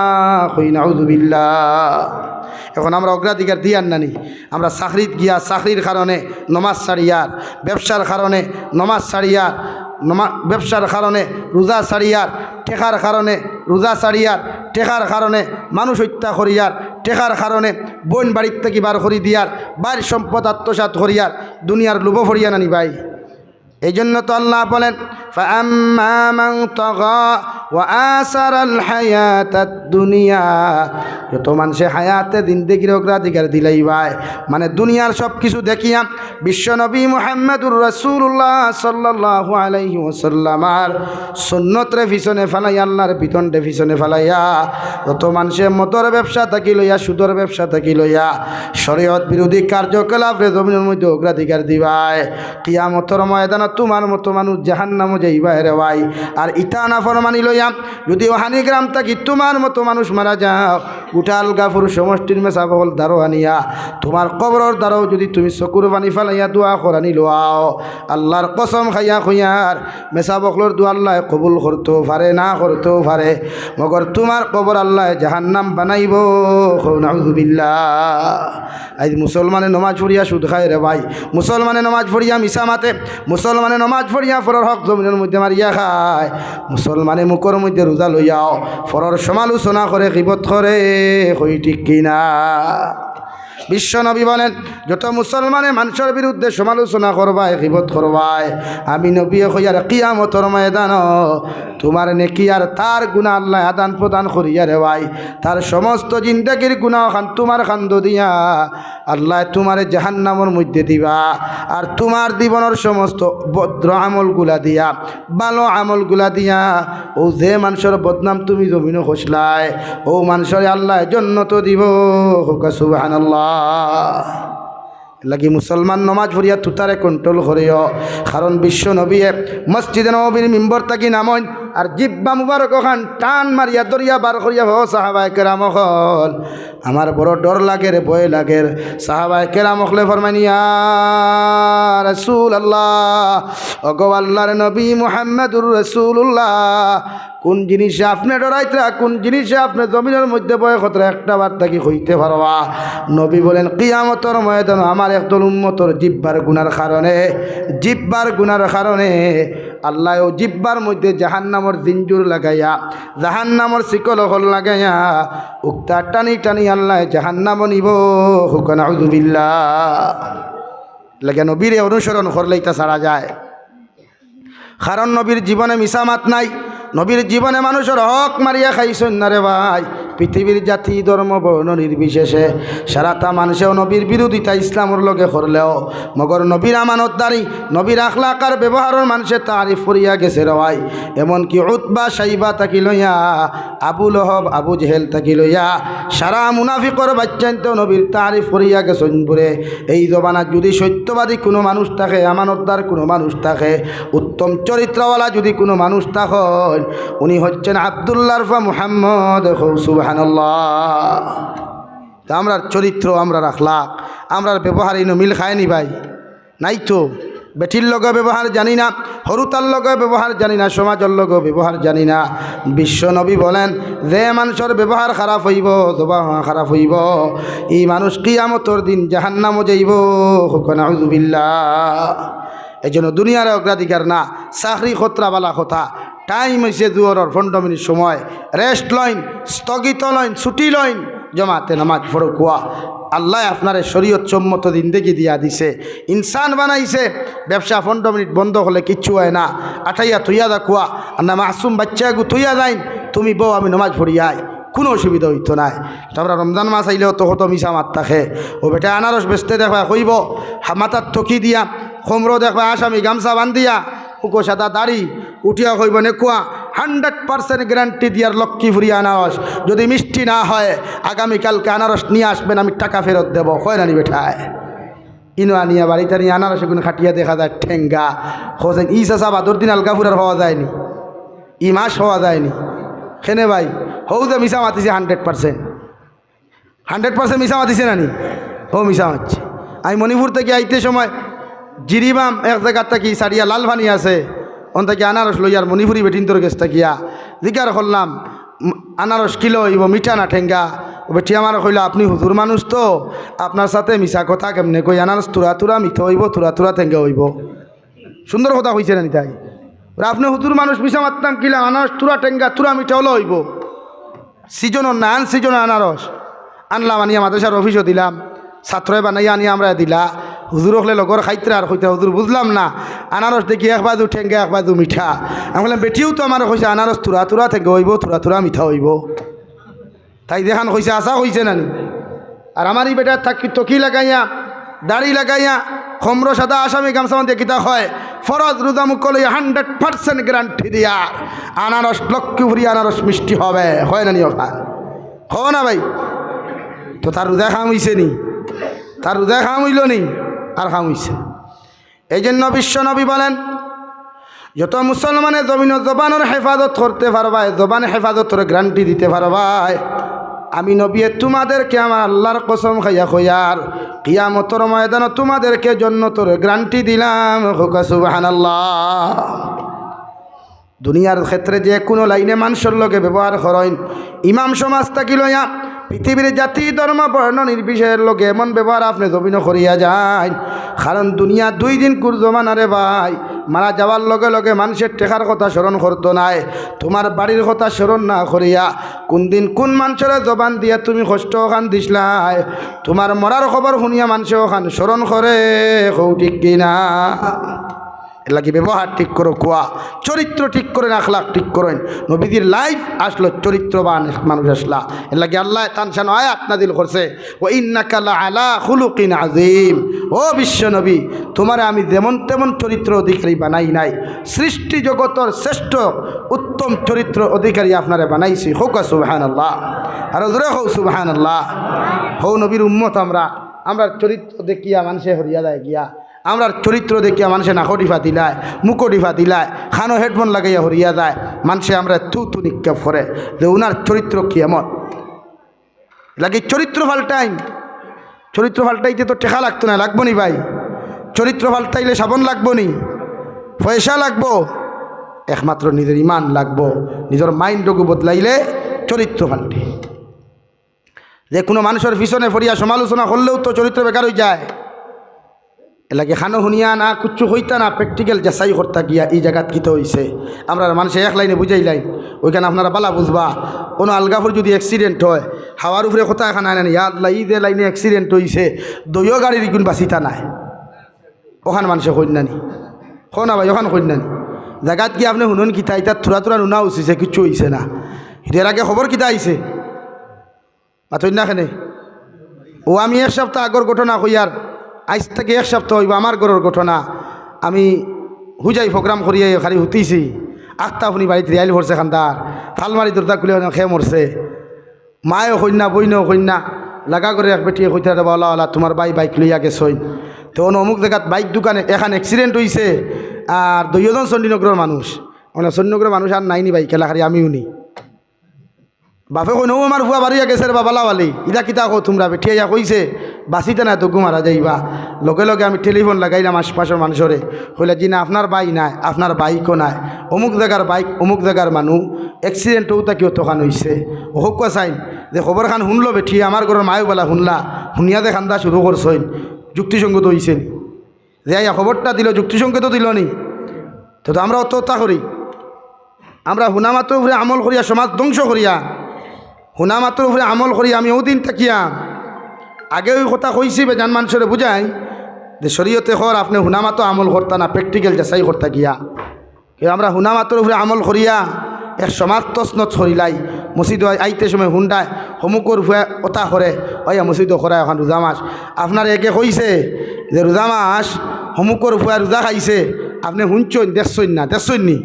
কই নাউযুবিল্লাহ এখন আমরা অগ্রাধিকার দিয়ার নানি আমরা চাকরিত গিয়া চাকরির কারণে নমাজ ছাড়িয়ার ব্যবসার কারণে নমাজ ছাড়িয়ার ব্যবসার কারণে রোজা ছাড়িয়ার টেকার কারণে রোজা ছাড়িয়ার টেকার কারণে মানুষ হত্যা করিয়ার টেকার কারণে বোন বাড়ির থেকে বার করি দিয়ার বাড়ির সম্পদ আত্মসাৎ করিয়ার দুনিয়ার লোভ ফরিয়া নানি ভাই এই জন্য তো আল্লাহ বলেন فأما من طغى وآثر الحياة الدنيا যত মানুষে হায়াতে জিন্দেগির অগ্রাধিকার দিলাই ভাই মানে দুনিয়ার সব কিছু দেখিয়া বিশ্বনবী মুহাম্মদুর রাসূলুল্লাহ সাল্লাল্লাহু আলাইহি ওয়াসাল্লামার সুন্নতরে পিছনে ফেলাইয়া আল্লাহর পিছনে পিছনে ফেলাইয়া যত মানুষে মদর ব্যবসা থাকি লইয়া সুদর ব্যবসা থাকি লইয়া শরীয়ত বিরোধী কার্যকলাপে জমিনের মধ্যে অগ্রাধিকার দিবাই কিয়ামতের ময়দানে তোমার মতো মানুষ জাহান্নামে যাইবা রে ভাই আর ইটা না ফরমানি লইয়া যদি ওহানি গ্রাম থাকি তোমার মতো মানুষ মারা যাও উঠাল গাফুর সমষ্টির মেসা বল দারো আনিয়া তোমার কবরের দ্বারাও যদি তুমি চকুর পানি ফেলাইয়া দোয়া করানি লোয়াও আল্লাহর কসম খাইয়া খুঁয়ার মেসা বকলর দোয়া আল্লাহ কবুল করতেও পারে না করতেও পারে মগর তোমার কবর আল্লাহ জাহান্নাম বানাইব নাউযুবিল্লাহ আজ মুসলমানে নমাজ পড়িয়া সুদ খায় রে ভাই মুসলমানে নমাজ পড়িয়া মিশা মাতে মুসলমানে নমাজ পড়িয়া ফরর হক জমিনের মধ্যে মারিয়া খায় মুসলমানে মুখর মধ্যে রোজা লইয়াও ফরর সমালোচনা করে গীবত করে কই ঠিক কিনা বিশ্বনবী বলেন যত মুসলমানে মানুষের বিরুদ্ধে সমালোচনা করবায় গীবত করবায় আমি নবী কইয়ার কিয়ামতের ময়দান তোমার নেকি আর তার গুনাহ আল্লাহ আদান প্রদান করিয়া রে ভাই তার সমস্ত জিন্দেগির গুনাহ খান তোমার খান্দ দিয়া আল্লাহ তোমার জাহান্নামের মধ্যে দিবা আর তোমার জীবনের সমস্ত ভদ্র আমলগুলা দিয়া ভালো আমলগুলা দিয়া ও যে মানুষের বদনাম তুমি জমিনও খসলায় ও মানুষের আল্লাহ জান্নাত দিব সুবহানাল্লাহ লাগি মুসলমান নমাজ পড়িয়া তুতারে কন্ট্রোল করিও কারণ বিশ্ব নবীয়ে মসজিদে নববীর মিম্বর থাকি নামন আর জিব্বা মুবারক খান টান মারিয়া দরিয়া বার করিয়া ভাও সাহাবায়ে কেরাম হল আমার বড় ডর লাগে রে ভয় লাগে সাহাবায়ে কেরাম হলে ফরমানি ইয়া রাসূলুল্লাহ ওগো আল্লাহর নবী মুহাম্মদুর রাসূলুল্লাহ কোন জিনিসে আপনি ডরাইতরা কোন জিনিসে আপনি জমিনের মধ্যে বয় খতরা একটা বার থাকি হইতে পারবা নবী বলেন কিয়ামতের ময়দানে আমার একদল উম্মতর জিব্বার গুনার কারণে আল্লাহ ও জিব্বার মধ্যে জাহান্নামের জিঞ্জুর লাগাইয়া জাহান্নামের শিকল হল লাগাইয়া উক্তা টানি টানি আল্লাহ জাহান্নাম নিব হুকান আউযুবিল্লাহ লাগে নবীরে অনুসরণ করলেই তা ছাড়া যায় কারণ নবীর জীবনে মিশামাত নাই নবীর জীবনে মানুষের হক মারিয়া খাইছেন না রে ভাই পৃথিবীর জাতি ধর্ম বর্ণ নির্বিশেষে সারাটা মানুষেও নবীর বিরোধিতা ইসলামের লগে করলেও মগর নবীর আমানতদারি নবীর আখলাক আর ব্যবহারের মানুষের তারিফ করিয়া গেছে রে ভাই এমনকি উতবা সাইবা তাকি লইয়া আবু লহব আবু জেহেল থাকি লইয়া সারা মুনাফিকর বাচ্চান্ত নবীর তারিফ করিয়া গেছেন পরে এই জবানাত যদি সত্যবাদী কোনো মানুষ থাকে, আমানতদার কোনো মানুষ থাকে, উত্তম চরিত্রওয়ালা যদি কোনো মানুষ থাকেন, উনি হচ্ছেন আব্দুল্লাহ মুহাম্মদ সুবহানাল্লাহ। তা আমরার চরিত্র, আমরার আখলাক, আমরার ব্যবহার ইনো মিল খায়নি ভাই? নাই তো। বেটির লগে ব্যবহার জানি না, হরুতার লগে ব্যবহার জানি না, সমাজের লগে ব্যবহার জানি না। বিশ্ব নবী বলেন যে মানুষের ব্যবহার খারাপ হইব, জবান খারাপ হইব, এই মানুষ কিয়ামতের দিন জাহান্নামে যাইব। নাউযুবিল্লাহ। এই জন্য দুনিয়ার অগ্রাধিকার না, চাকরি খতরাবালা কথা। টাইম হয়েছে দুয়ারের 15 মিনিট সময়, রেস্ট লইন, স্থগিত লইন, ছুটি লইন, জমাতে নামাজ পড়ো কুয়া। আল্লাহ আপনার শরীয়ত সম্মত জিন্দেগি দিয়া দিছে, ইনসান বানাইছে। ব্যবসা 15 মিনিট বন্ধ হলে কিচ্ছু হয় না, আঠাইয়া থইয়া দা কুয়া। আর না মাসুম বাচ্চাগু থইয়া যাইন, তুমি বউ আমি নামাজ পড়িয়াই, কোনো অসুবিধা হইতো না। তারপরে রমজান মাস আইলেও তো হতো মিশা মাত থাকে। ও বেটা আনারস বেচতে দেখবা কইব, মাথার থকি দিয়া, খমরো দেখবা আসামি গামছা বান্ধিয়া, উকো সাদা দাড়ি উঠিয়া কইব নেকুয়া 100% গ্যারান্টি দিয়ার লক্ষ্মীপুরি আনারস যদি মিষ্টি না হয় আগামীকালকে আনারস নিয়ে আসবেন, আমি টাকা ফেরত দেবো। হয় না নি বেঠায়? ইনো আনিয়া বাড়িতে নিয়ে আনারস এগুলো খাটিয়া দেখা যায় ঠেঙ্গা খোঁজেন। ই চাষা বাদর দিন আলকাপুরের হওয়া যায়নি, ই মাস হওয়া যায়নি। খেনে ভাই হৌ যে মিশা মাতিছে 100% মিশা মাতিছে নানি? হো মিশা মাতছে। আমি মণিপুর থেকে আইতে সময় জিরিবাম এক জায়গার থাকি সারিয়া লালভানি আছে, ওন থেকে আনারস লইয়ার মণিপুরি বেটিন তোর গেছ থাকিয়া জিজ্ঞার করলাম আনারস কিলো হইব, মিঠা না ঠেঙ্গা? বেটি আমার কইল আপনি হুজুর মানুষ তো, আপনার সাথে মিশা কথা কেমনে কই? আনারস তুরা তুরা মিঠা হইব, তুরা তুরা ঠেঙ্গা হইব। সুন্দর কথা কইছে না তাই? আপনি হুজুর মানুষ মিশা মারতাম কিলা, আনারস তুরা ঠেঙ্গা তুরা মিঠা হলো হইব। সিজনের না, আন সিজনের আনারস আনলাম, আনিয়া মাদ্রাসার অফিসও দিলাম, ছাত্রই বানাইয়া আনিয়া আমরা দিলা। হুজুর হলে লগর খাইতে আর কইতে, হুজুর বুঝলাম না, আনারস দেখি এক বাজু ঠেঙ্গা এক বাজু মিঠা। আমি বললাম বেটিও তো আমার কইছে আনারস তুরা তুরা ঠেঙ্গা হইব, তুরা তুরা মিঠা হইব। তাই দেখান কইছে, আশা কইছে নানি? আর আমারই বেটা থাকি টকি লাগাইয়া, দাড়ি লাগাইয়া, খমরো সাদা আসামি গামছা দিয়ে কিতা হয়, ফরজ রোজা মুখ করলে 100% গ্যারান্টি দিয়া আনারস লক্ষ্মীপুরি আনারস মিষ্টি হবে। হয় না নি? ওখান হয় না ভাই? তো তার রোজা খাম হইছে নি? তার রোজা খাম হইল নি? আর খাম হইছে। এই জন্য বিশ্বনবী বলেন যত মুসলমানের জবানের হেফাজত করতে পারবাই, জবানের হেফাজতের গ্যারান্টি দিতে পারবাই, আমি নবী তোমাদেরকে আমার আল্লাহর কসম খাইয়া খইয়ার কিয়ামতের ময়দানে তোমাদেরকে জান্নাতের গ্যারান্টি দিলাম। সুবহানাল্লাহ। দুনিয়ার ক্ষেত্রে যে কোনো লাইনে মানুষের লগে ব্যবহার করেন, ইমাম সমাজ থাকি লইয়া পৃথিবীর জাতি ধর্ম বর্ণ নির্বিশেষের লোকে এমন ব্যবহার আপনি জমিন করিয়া যায়। কারণ দুনিয়া 2 দিন কুর জমানারে ভাই, মারা যাওয়ার লগে লগে মানুষের টেকার কথা স্মরণ করতো নাই, তোমার বাড়ির কথা স্মরণ না করিয়া কোন দিন কোন মানুষের জবান দিয়া তুমি কষ্ট ওখান দিসলাই, তোমার মরার খবর শুনিয়া মানুষে ওখান স্মরণ করে। কৌ ঠিক কিনা? এলাকি ব্যবহার ঠিক করো কুয়া, চরিত্র ঠিক করেন, আখলাক ঠিক করেন। নবীজির লাইফ আসলো চরিত্রবান মানুষ আসলা, এলাকি আল্লাহ তানশান আয়াত নাযিল করছে, ওয়া ইন্নাকা লাআলা খুলুকিন আযীম। ও বিশ্ব নবী, তোমারে আমি যেমন তেমন চরিত্র অধিকারী বানাই নাই, সৃষ্টি জগতের শ্রেষ্ঠ উত্তম চরিত্র অধিকারী আপনারে বানাইছি। হোক সুবহানাল্লাহ। আর জোরে হোক সুবহানাল্লাহ। হৌ নবীর উম্মত আমরা চরিত্র দেখিয়া মানুষে হরিয়া যায় গিয়া, আমরা চরিত্র দেখিয়া মানুষে নাকটিফা দিলায়, মুকটিফা দিলায়, খানো হেডফোন লাগাইয়া হরিয়া যায়। মানুষে আমরা তু নিক্ষেপ করে যে উনার চরিত্র কি এমন লাগে। চরিত্র পাল্টাইন, চরিত্র পাল্টাইতে তো টেকা লাগতো না, লাগবো নি ভাই? চরিত্র পাল্টাইলে সাবন লাগবো নি, পয়সা লাগবো? একমাত্র নিজের ইমান লাগবো, নিজের মাইন্ডটুকু বদলাইলে চরিত্র পাল্টে। যে কোনো মানুষের পিছনে ফরিয়া সমালোচনা করলেও তো চরিত্র বেকার হয়ে যায়। এলাকে খানো শুনিয়া না কুচ্ছু হইতা না, প্র্যাকটিক্যাল যাচাই করতা গিয়া এই জায়গাত কিতে হইছে। আমরা মানুষে এক লাইনে বুঝাইলাই, ওইখানে আপনারা বালা বুঝবা। কোনো আলগাফুর যদি অ্যাক্সিডেন্ট হয়, হাওয়ার উপরে কথা এখানে আনেন, ইয়াল্লা ই যে লাইনে অ্যাক্সিডেন্ট হইছে, দইও গাড়ির গুণ বাঁচিতা নাই, ওখানে মানুষে কইনানি খো না ভাই, ওখানে কইনানি জায়গাত গিয়ে আপনি শুনুন কিতা ইতা থোড়া থোড়া নুনা উচিছে, কিচ্ছু হইছে না। এর আগে খবর কিতা আইছে মাতই না খেনে। ও আমি 1 সপ্তাহ আগর ঘটনা কইয়ার, আজ থেকে 1 সপ্তাহ হইব আমার ঘরের ঘটনা। আমি হুজাই প্রোগ্রাম করিয়ে খালি হুতিছি, আখতা শুনি বাড়িতে রিয়াইল ভরছে খান্দার থালমারি দরজা খুলে খেয়ে মরছে মায়ও কন্যা বইনও কন্যা লাগা করে এক বেটিয়ে কইতে দেবা আল্লাহ আল্লাহ তোমার বাইক লইয়া গেছইন তো অমুক জায়গাত বাইক দোকানে এখন অ্যাক্সিডেন্ট হয়েছে আর 2 জন চণ্ডীনগরের মানুষ মানে চণ্ডীনগরের মানুষ আর নাইনি বাইক খেলাখারি আমিও নি বাপে কই নৌ আমার ভুয়া বাড়িয়া গেছে রে বাবালা বালি ইটা কিতা কো তোমরা বেঠিয়া কইছে বাঁচিতে না তো মারা যাইবা লগে লগে আমি টেলিফোন লাগাইলাম আশপাশের মানুষরে কইলা জি না আপনার বাইক নাই আপনার বাইকও নাই অমুক জায়গার বাইক অমুক জায়গার মানুষ এক্সিডেন্টও তাকে অতখান হয়েছে অহক চাইন যে খবর খান শুনলো বেঠি আমার ঘরের মায়ও বেলা শুনলা শুনিয়া যে খান্দা শুরু করছইন যুক্তিসঙ্গত হয়েছে নি যে খবরটা দিল যুক্তিসঙ্গত দিল নি তো আমরা অতটা করি আমরা শুনা মাত্র উপরে আমল করিয়া সমাজ ধ্বংস করিয়া শুনা মাত্র উপরে আমল করি আমি ওদিন থাকিয়া আগে ওই কথা কইছি বেজান মানুষরে বুঝাই যে শরীয়তে হর আপনি শুনা মাত্র আমল করতা না প্র্যাকটিক্যাল যাচাই করতা গিয়া আমরা শুনা মাত্র উপরে আমল করিয়া এক সমাজ তছনছ করিলাই মসজিদ আইতে সময় হুন্ডায় সমুকর ভুয়া কথা করে ওই মসজিদ করা এখন রোজা মাস আপনার একে কইছে যে রোজা মাস সমুকর ভুয়া রোজা খাইছে আপনি শুনছইন দেখছইন না দেখছইন নি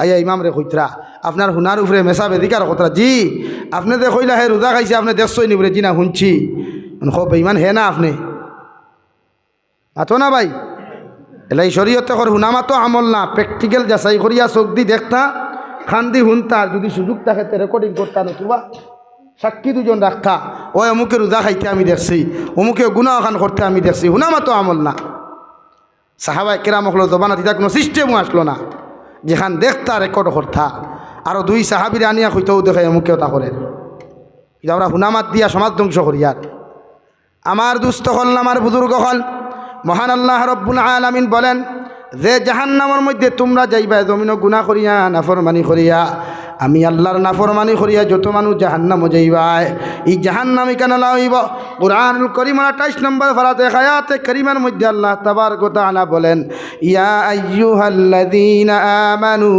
আইয়া ইমামরে কইতরা আপনার হুনার উপরে মেশা বেদিকার কথা জি আপনি যে কইলা হে রোজা খাইছে আপনি দেখছই নি বলে জি না শুনছি খুব ইমান হে না আপনি আতো না ভাই এলাই শরীয়তে কর হুনামাতো আমল না প্র্যাকটিক্যাল যাচাই করিয়া চোখ দি দেখতা খান্দি হুনতা যদি সুযোগ থাকে রেকর্ডিং করতা নতুবা সাক্ষী দুজন রাখতা ওই অমুকে রোজা খাইতে আমি দেখছি অমুকে গুনাহ খান করতে আমি দেখছি হুনামাতো আমল না সাহাবায়ে কেরাম হলো জবানা দিতা কোনো সিস্টেমও আসলো না যেখান দেখতা রেকর্ড করতা আরও 2 সাহাবির আনিয়া হইতেও দেখে মুখেও তা করেন আমরা হুনামাত দিয়া সমাজ ধ্বংস করি আর আমার দুস্থ হল আমার বুজুর্গ হল মহান আল্লাহ রব্বুল আলামিন বলেন যে জাহান্নামের মধ্যে তোমরা যাইবা জমিন গুনাহ করিয়া নাফরমানি করিয়া আমি আল্লাহর নাফরমানি করিয়া যত মানুষ জাহান্নামে যাইবাই এই জাহান্নামে কেন লাইব কুরআনুল কারীম 28 নম্বর ফারাতে আয়াতে কারীমার মধ্যে আল্লাহ তাবারক ওয়া তাআলা বলেন ইয়া আইয়ুহাল্লাযীনা আমানু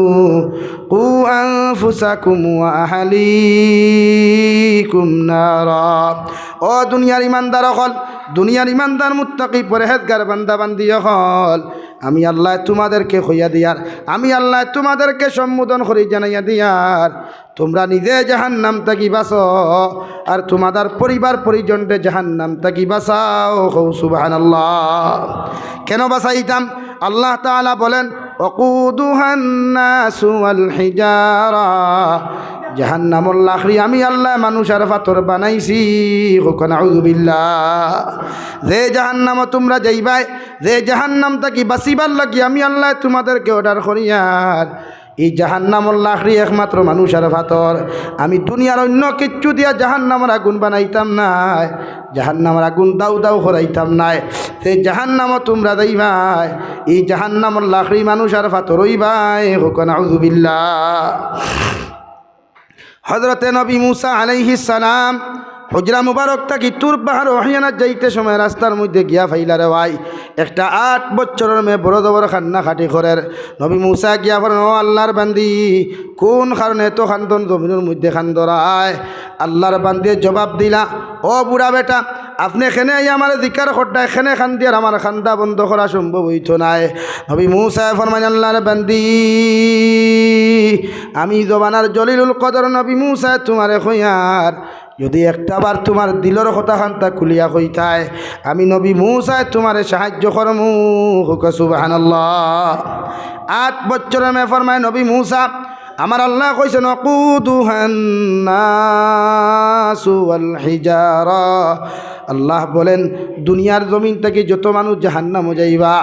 কু আনফুসাকুম ওয়া আহলিকুম নারা ও দুনিয়ার ইমানদার হল দুনিয়ার ইমানদার মুত্তাকি পরহেজগার বান্দা বান্দি হল আমি আল্লাহ তোমাদেরকে কইয়া দিয়ার আমি আল্লাহ তোমাদেরকে সম্বোধন করি জানাইয়া দিয়ার তোমরা নিজে জাহান্নাম থাকি বাঁচো আর তোমাদের পরিবার পরিজনকে জাহান্নাম থাকি বাঁচাও সুবহানাল্লাহ কেন বাঁচাইতাম আল্লাহ তাআলা বলেন ওয়াকুদুহান নাসু ওয়াল হিজারা জাহান্নামুল লাখরি আমি আল্লাহ মানুষের পাথর বানাইছি নাউযু বিল্লাহ যে জাহান্নামে তোমরা যাইবাই যে জাহান্নাম থাকি বাঁচিবার লাগি আমি আল্লাহ তোমাদেরকে অর্ডার করিয়ার এই জাহান্নামুল লাখরি একমাত্র মানুষের পাথর আমি দুনিয়ার অন্য কিচ্ছু দিয়া জাহান্নামের আগুন বানাইতাম না জাহান্নামের আগুন দাউ দাউ করাইতাম না সেই জাহান্নামে তোমরা যাইবাই এই জাহান্নামুল লাখরি মানুষের পাথর হইবাই নাউযু বিল্লাহ হযরত নবী মুসা আলাইহিস সালাম হুজরা মুবারক থাকি তুর পাহাড় ওহিয়ানা যাইতে সময় রাস্তার মধ্যে গিয়া ফাইলা রে ভাই একটা 8 বছরের মেয়ে বড় বড় খান্না খাটি করের নবী মুসা গিয়া বলেন ও আল্লাহর বান্দি কোন কারণে তো খান্দন জমিনের মধ্যে খান্দরায় আল্লাহর বান্দি জবাব দিলা ও বুড়া বেটা আপনি এখানে আই আমার জিকার করতে এখানে খান দিয়ে আমার খান্দা বন্ধ করা সম্ভব হইতো নাই নবী মুসা ফরমান আল্লাহর বান্দি আমি জবানার জলিলুল কদর নবী মুসা তোমারে কইয়ার যদি একটাবার তোমার দিলর কথা খান্তা খুলিয়া কইতায় আমি নবী মুসা তোমারে সাহায্য করমু সুবহানাল্লাহ 8 বছরের মেয়ে ফরমায় নবী মুসা আমার আল্লাহ কইছেন ওয়াকুদুহান নাসু ওয়াল হিজারা আল্লাহ বলেন দুনিয়ার জমিন থেকে যত মানুষ জাহান্নামে যাইবা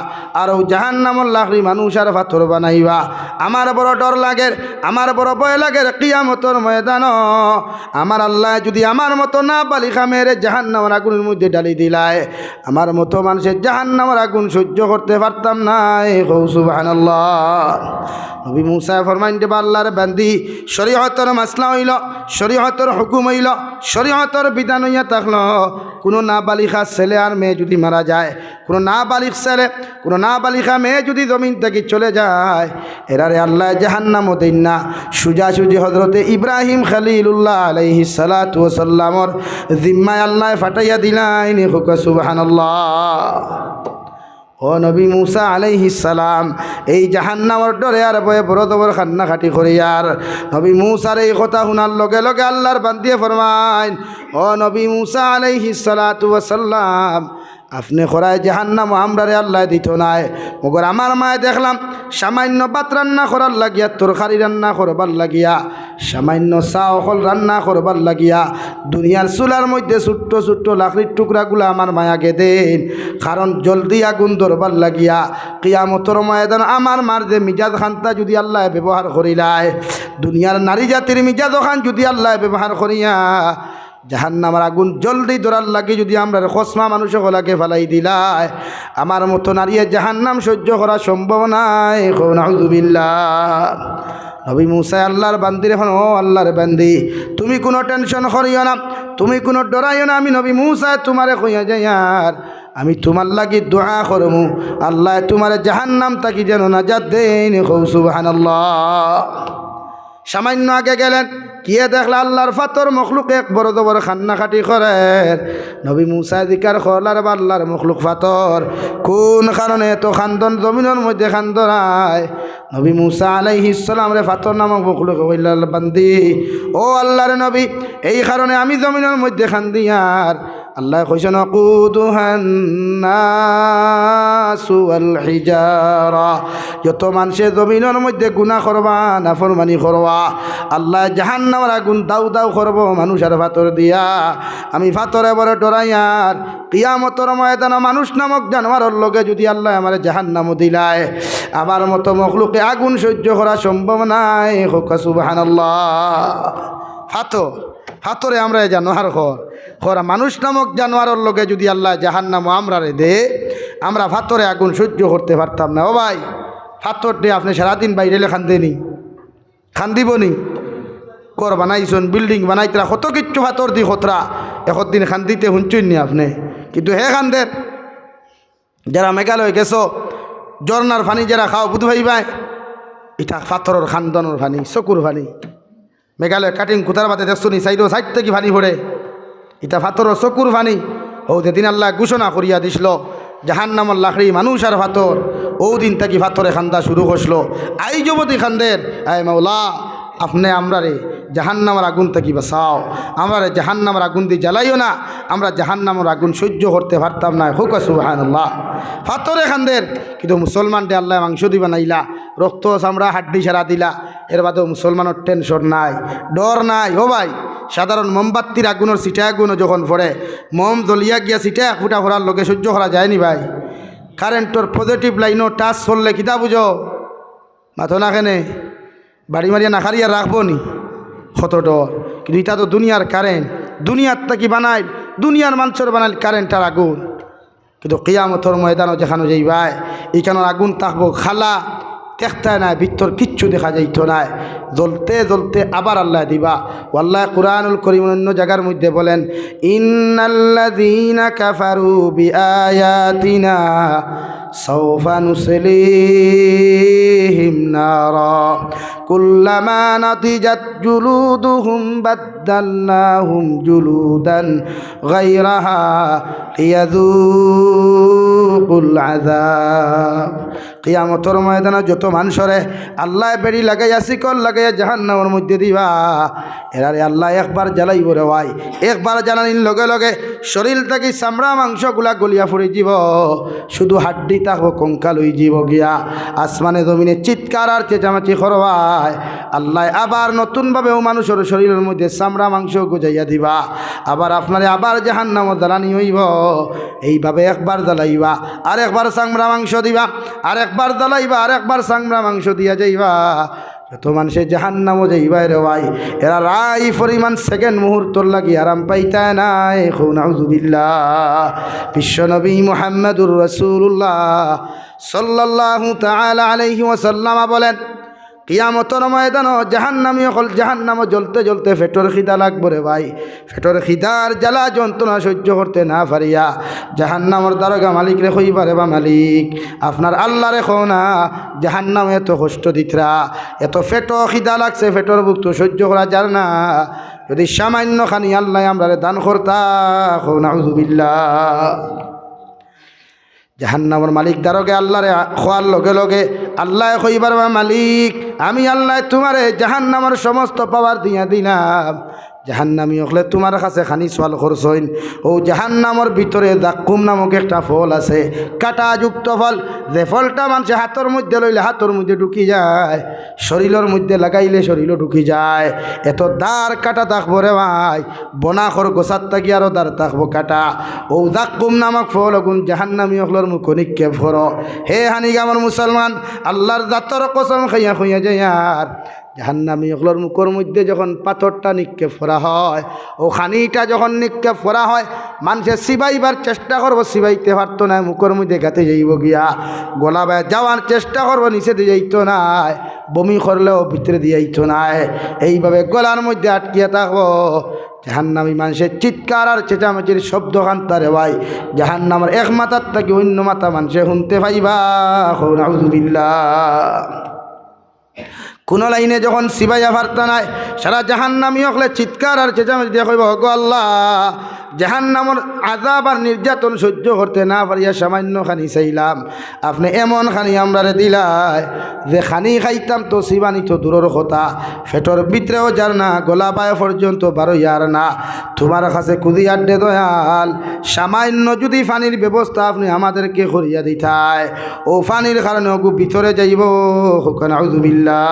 আর ও জাহান্নামুল লাখরি মানুষ আর পাথর বানাইবা আমার বড় ডর লাগে আমার বড় ভয় লাগে কিয়ামতের ময়দান আমার আল্লাহ যদি আমার মতো না বালিকা মেরে জাহান্নামের আগুনের মধ্যে ডালি দিলায় আমার মতো মানুষের জাহান্নামের আগুন সহ্য করতে পারতাম না সুবহানাল্লাহ নবী মুসা ফরমাইন দেবা আল্লাহর বান্দি শরীয়তের মাসলা হইল শরীয়তের হুকুম হইল শরীয়তের বিধান হইয়া থাকলো কোনো নাবালিকা ছেলে আর মেয়ে যদি মারা যায় কোনো নাবালিক ছেলে কোনো নাবালিকা মেয়ে যদি জমিন থেকে চলে যায় এরারে আল্লাহ জাহান্নামে দেন না সুজাসুজি হযরতে ইব্রাহিম খলিলুল্লাহ আলাইহিস সালাতু ওয়াস সালামর জিম্মায় আল্লাহ ফাটাইয়া দিলেন সুবহানাল্লাহ ও নবী মুসা আলাইহিস সালাম এই জাহান্নামের ডরে আর ভয়ে বড় দবর খান্না খাটি করিয়ার নবী মুসার এই কথা শোনার লগে লগে আল্লাহর বান্দিয়ে ফরমাইন ও নবী মুসা আলাইহিস সালাতু ওয়াস সালাম আপনি খরায় জাহান্নাম আমরারে আল্লাহ দিত নাই মগর আমার মায়ে দেখলাম সামান্য ভাত রান্না করার লাগিয়া তরকারি রান্না করবার লাগিয়া সামান্য চা অকল রান্না করবার লাগিয়া দুনিয়ার চুলার মধ্যে ছোট্ট ছোট্ট লাকড়ির টুকরাগুলো আমার মায়াকে দেন কারণ জলদি আগুন ধরবার লাগিয়া কিয়ামতর ময়দান আমার মার যে মিজাজ খান্তা যদি আল্লাহ ব্যবহার করিলায় দুনিয়ার নারী জাতির মিজাজ খান যদি আল্লাহ ব্যবহার করিয়া জাহান্নামের আগুন জলদি ধরার লাগে যদি আমরা খসমা মানুষ হলাকে ফেলাই দিলাই আমার মতো নারী জাহান্নাম সহ্য করা সম্ভব নাই নাউযুবিল্লাহ নবী মুসা আল্লাহর বান্দির এখন ও আল্লাহর বান্দি তুমি কোনো টেনশন করিও না তুমি কোনো ডরাইও না আমি নবী মুসা তোমারে কইয়া যাই আর আমি তোমার লাগি দোয়া করমু আল্লাহ তোমার জাহান্নাম তাকি যেন নাজাত দেন সুবহানাল্লাহ সামান্য আগে গেলেন কিয়ে দেখলা আল্লাহর ফাতর মখলুক এক বড় বড় খান্না খাটি করে নবী মুসা দিকার খলার বা আল্লাহর মখলুক ফাতর কোন কারণে এত খান্দন জমিনের মধ্যে খান্দরায় নবী মুসা আলাইহিস সালাম রে ফাতর নামক মখলুক হইলাল বান্দি ও আল্লাহর নবী এই কারণে আমি জমিনের মধ্যে খান্দিয়ার আল্লাহ কইছেন কুদুহান নাসু ওয়াল হিজারা যত মানুষে জমিনের মধ্যে গুনাহ করবা নাফরমানি করবা আল্লাহ জাহান্নামের আগুন দাউ দাউ করব মানুষের ফাতর দিয়া আমি ফাতরে বড় ডরাইয়ার কিয়ামতের ময়দানে মানুষ নামক জানোয়ারের লগে যদি আল্লাহ আমার জাহান্নাম দিলায় আমার মতো মখলুকে আগুন সহ্য করা সম্ভব নাই সুবহানাল্লাহ ফাতরে আমরা জানোয়ার খরা মানুষ নামক জানোয়ারের লগে যদি আল্লাহ জাহান্নাম আমরারে দে আমরা ফাতরে আগুন সহ্য করতে পারতাম না ও ভাই ফাতর দিয়ে আপনি সারাদিন বাইরে খান্দেনি খান্দিবনি কর বানাইছেন বিল্ডিং বানাইতরা কত কিচ্ছু ফাতর দি খতরা একদিন খান্দিতে শুনছেন নি আপনি কিন্তু হে খান্দের যারা মেঘালয় গেছো ঝর্নার পানি যারা খাও বুধ ভাই ভাই এটা ফাতরের খান্দনের পানি চকুর পানি মেঘালয় কাটিং কুতার বাদে দেখছো নি সাইড থেকে পানি পড়ে এটা ফাতরের চকুর পানি ও যেদিন আল্লাহ ঘোষণা করিয়া দিছিল জাহান্নামের লাকড়ি মানুষ আর ফাতর ও দিন থেকে ফাতরে খান্দা শুরু করছিল আই যুবতী খান্দের আয় মাওলা আপনি আমরারে জাহান্নামের আগুন থেকে বাঁচাও আমরারে জাহান্নামের আগুন দিয়ে জ্বালাইও না আমরা জাহান্নামের আগুন সহ্য করতে পারতাম না হুক সুবহানাল্লাহ ফাতরে খান্দের কিন্তু মুসলমানদের আল্লাহ মাংস দিবা নাইলা রক্ত চামড়া হাড্ডি সারা দিলা এর বাদেও মুসলমানের টেনশন নাই ডর নাই ও ভাই সাধারণ মোমবাতির আগুনের সিটা আগুনও যখন পড়ে মোম জ্বলিয়া গিয়া সিটা এক ফুটা ফোড়ার লোকে সহ্য করা যায়নি ভাই কারেন্টর পজিটিভ লাইনও টাচ চললে কিতা বুঝো মাথো না কেনে বাড়ি মারিয়া নাখারিয়া রাখবো নি কত ডর কিন্তু এটা তো দুনিয়ার কারেন্ট দুনিয়ার তাকি বানাই দুনিয়ার মানুষের বানাই কারেন্টার আগুন কিন্তু কিয়ামতের ময়দানও যেখানে যাইবাই এইখানের আগুন থাকবো খালা দেখতে নাই ভিতর কিচ্ছু দেখা যাইতো নাই জ্বলতে জ্বলতে আবার আল্লাহ দিবা আল্লাহ কুরআনুল কারীম অন্য জায়গার মধ্যে বলেন ইন্নাল্লাযীনা কাফারু বিআয়াতিনা সাওফা নুসলিহিম নারা কুল্লামা নাদিজাত জুলুদুহুম বাদদালনাহুম জুলুদান গায়রাহা লিয়াযুকুল আযাব কিয়ামতের ময়দানে যত মানুষরে আল্লাহ বেড়ি লাগাইয়া শিকল লাগাইয়া জাহান্নামের মধ্যে দিবা এরারে আল্লাহ একবার জ্বালাইব রে ভাই একবার জ্বালানির লগে লগে শরীর থেকে চামড়া মাংসগুলা গলিয়া ফুড়ে যাব শুধু হাড্ডি থাকবো কঙ্কাল হয়ে যাব গিয়া আসমানে জমিনে চিৎকার আর চেঁচামেচি করবায় আল্লাহ আবার নতুনভাবেও মানুষের শরীরের মধ্যে চামড়া মাংস গুজাইয়া দিবা আবার আপনারে আবার জাহান্নামে জ্বালানি হইব এইভাবে একবার জ্বালাইবা আর একবার চামড়া মাংস দিবা আর একবার জ্বালাইবা আর একবার চামড়া মাংস দিয়া যাইবা যত মানুষে জাহান্নামও যাইবাই রে ভাই এরা রাই পরিমাণ সেকেন্ড মুহূর্তর লাগি আরাম পাইতা নাই নাউযুবিল্লাহ বিশ্বনবী মুহাম্মদুর রাসূলুল্লাহ সাল্লাল্লাহু তাআলা আলাইহি ওয়াসাল্লাম বলেন কিয়ামতের ময়দান জাহান্নামী হল জাহান্নাম জ্বলতে জ্বলতে ফেটর খিদা লাগবে রে ভাই ফেটর খিদার জ্বালা যন্ত্রণা সহ্য করতে না পারিয়া জাহান্নামের দারোগা মালিক রে কইবারে বা মালিক আপনার আল্লাহ রে কও না জাহান্নাম এত কষ্ট দিতরা এত ফেটো খিদা লাগছে ফেটর বুক তো সহ্য করা যায় না যদি সামান্য খানি আল্লাহ আমরা দান করতা নাউযুবিল্লাহ জাহান্নামের মালিক দারোগে আল্লাহরে খোয়ার লগে লগে আল্লাহ কইবার মালিক আমি আল্লাহ তোমারে জাহান্নামের সমস্ত পাওয়ার দিয়া দিলাম। জাহান্নামী হলে তোমার কাছে খানি সোয়াল করছইন ও জাহান্নামের ভিতরে জাক্কুম নামক একটা ফল আছে, কাঁটাযুক্ত ফল। যে ফলটা মানুষের হাতের মধ্যে লইলে হাতের মধ্যে ঢুকি যায়, শরীরের মধ্যে লাগাইলে শরীরও ঢুকি যায়। এত দাঁড় কাটা থাকবো রে ভাই, বনাখর গোসাত থাকি আরও দাঁড় থাকবো কাটা। ও জাক্কুম নামক ফল অগুন জাহান্নামী হলর মুখ নিক্ষেপ করো। হে হানিক আমার মুসলমান, আল্লাহর জাতর কসম খাইয়া খাইয়া যায় আর জাহান্নামী হলর মুখের মধ্যে যখন পাথরটা নিক্ষেপ করা হয়, ও খানিটা যখন নিক্ষেপ করা হয়, মানুষের সিবাইবার চেষ্টা করবো, সিবাইতে পারতো না, মুখের মধ্যে গাতে যাইব গিয়া, গলা বায় যাওয়ার চেষ্টা করবো, নিচে দিয়ে যাইতো না, বমি করলেও ভিতরে দিয়ে যাইতো না, এইভাবে গলার মধ্যে আটকিয়ে থাকবো। জাহান্নামী মানুষের চিৎকার আর চেঁচামেচির শব্দ কান্তারে ভাই, জাহান্নামের এক মাথার থেকে অন্য মাথা মানুষে শুনতে পাইবা। নাউযুবিল্লাহ। কোনো লাইনে যখন সিবাইয়া ফারতা নাই, সারা জাহান্নামী হলে চিৎকার আর চেঁচামেচি দিয়ে কইব, গো আল্লাহ, জাহান্নামের আযাব আর নির্যাতন সহ্য করতে না পারিয়া সামান্য খানি চাইলাম, আপনি এমন খানি আমরারে দিলাই যে খানি খাইতাম তো সিবানি তো দূরের কথা, ফেটর ভিতরেও যার না, গলা পায়ে পর্যন্ত বারো ইয়ার না। তোমার কাছে কুদি আড্ডে দয়াল, সামান্য যদি পানির ব্যবস্থা আপনি আমাদেরকে করিয়া দিতায়, ও পানির কারণে ওগু ভিতরে যাইব। নাউযুবিল্লাহ।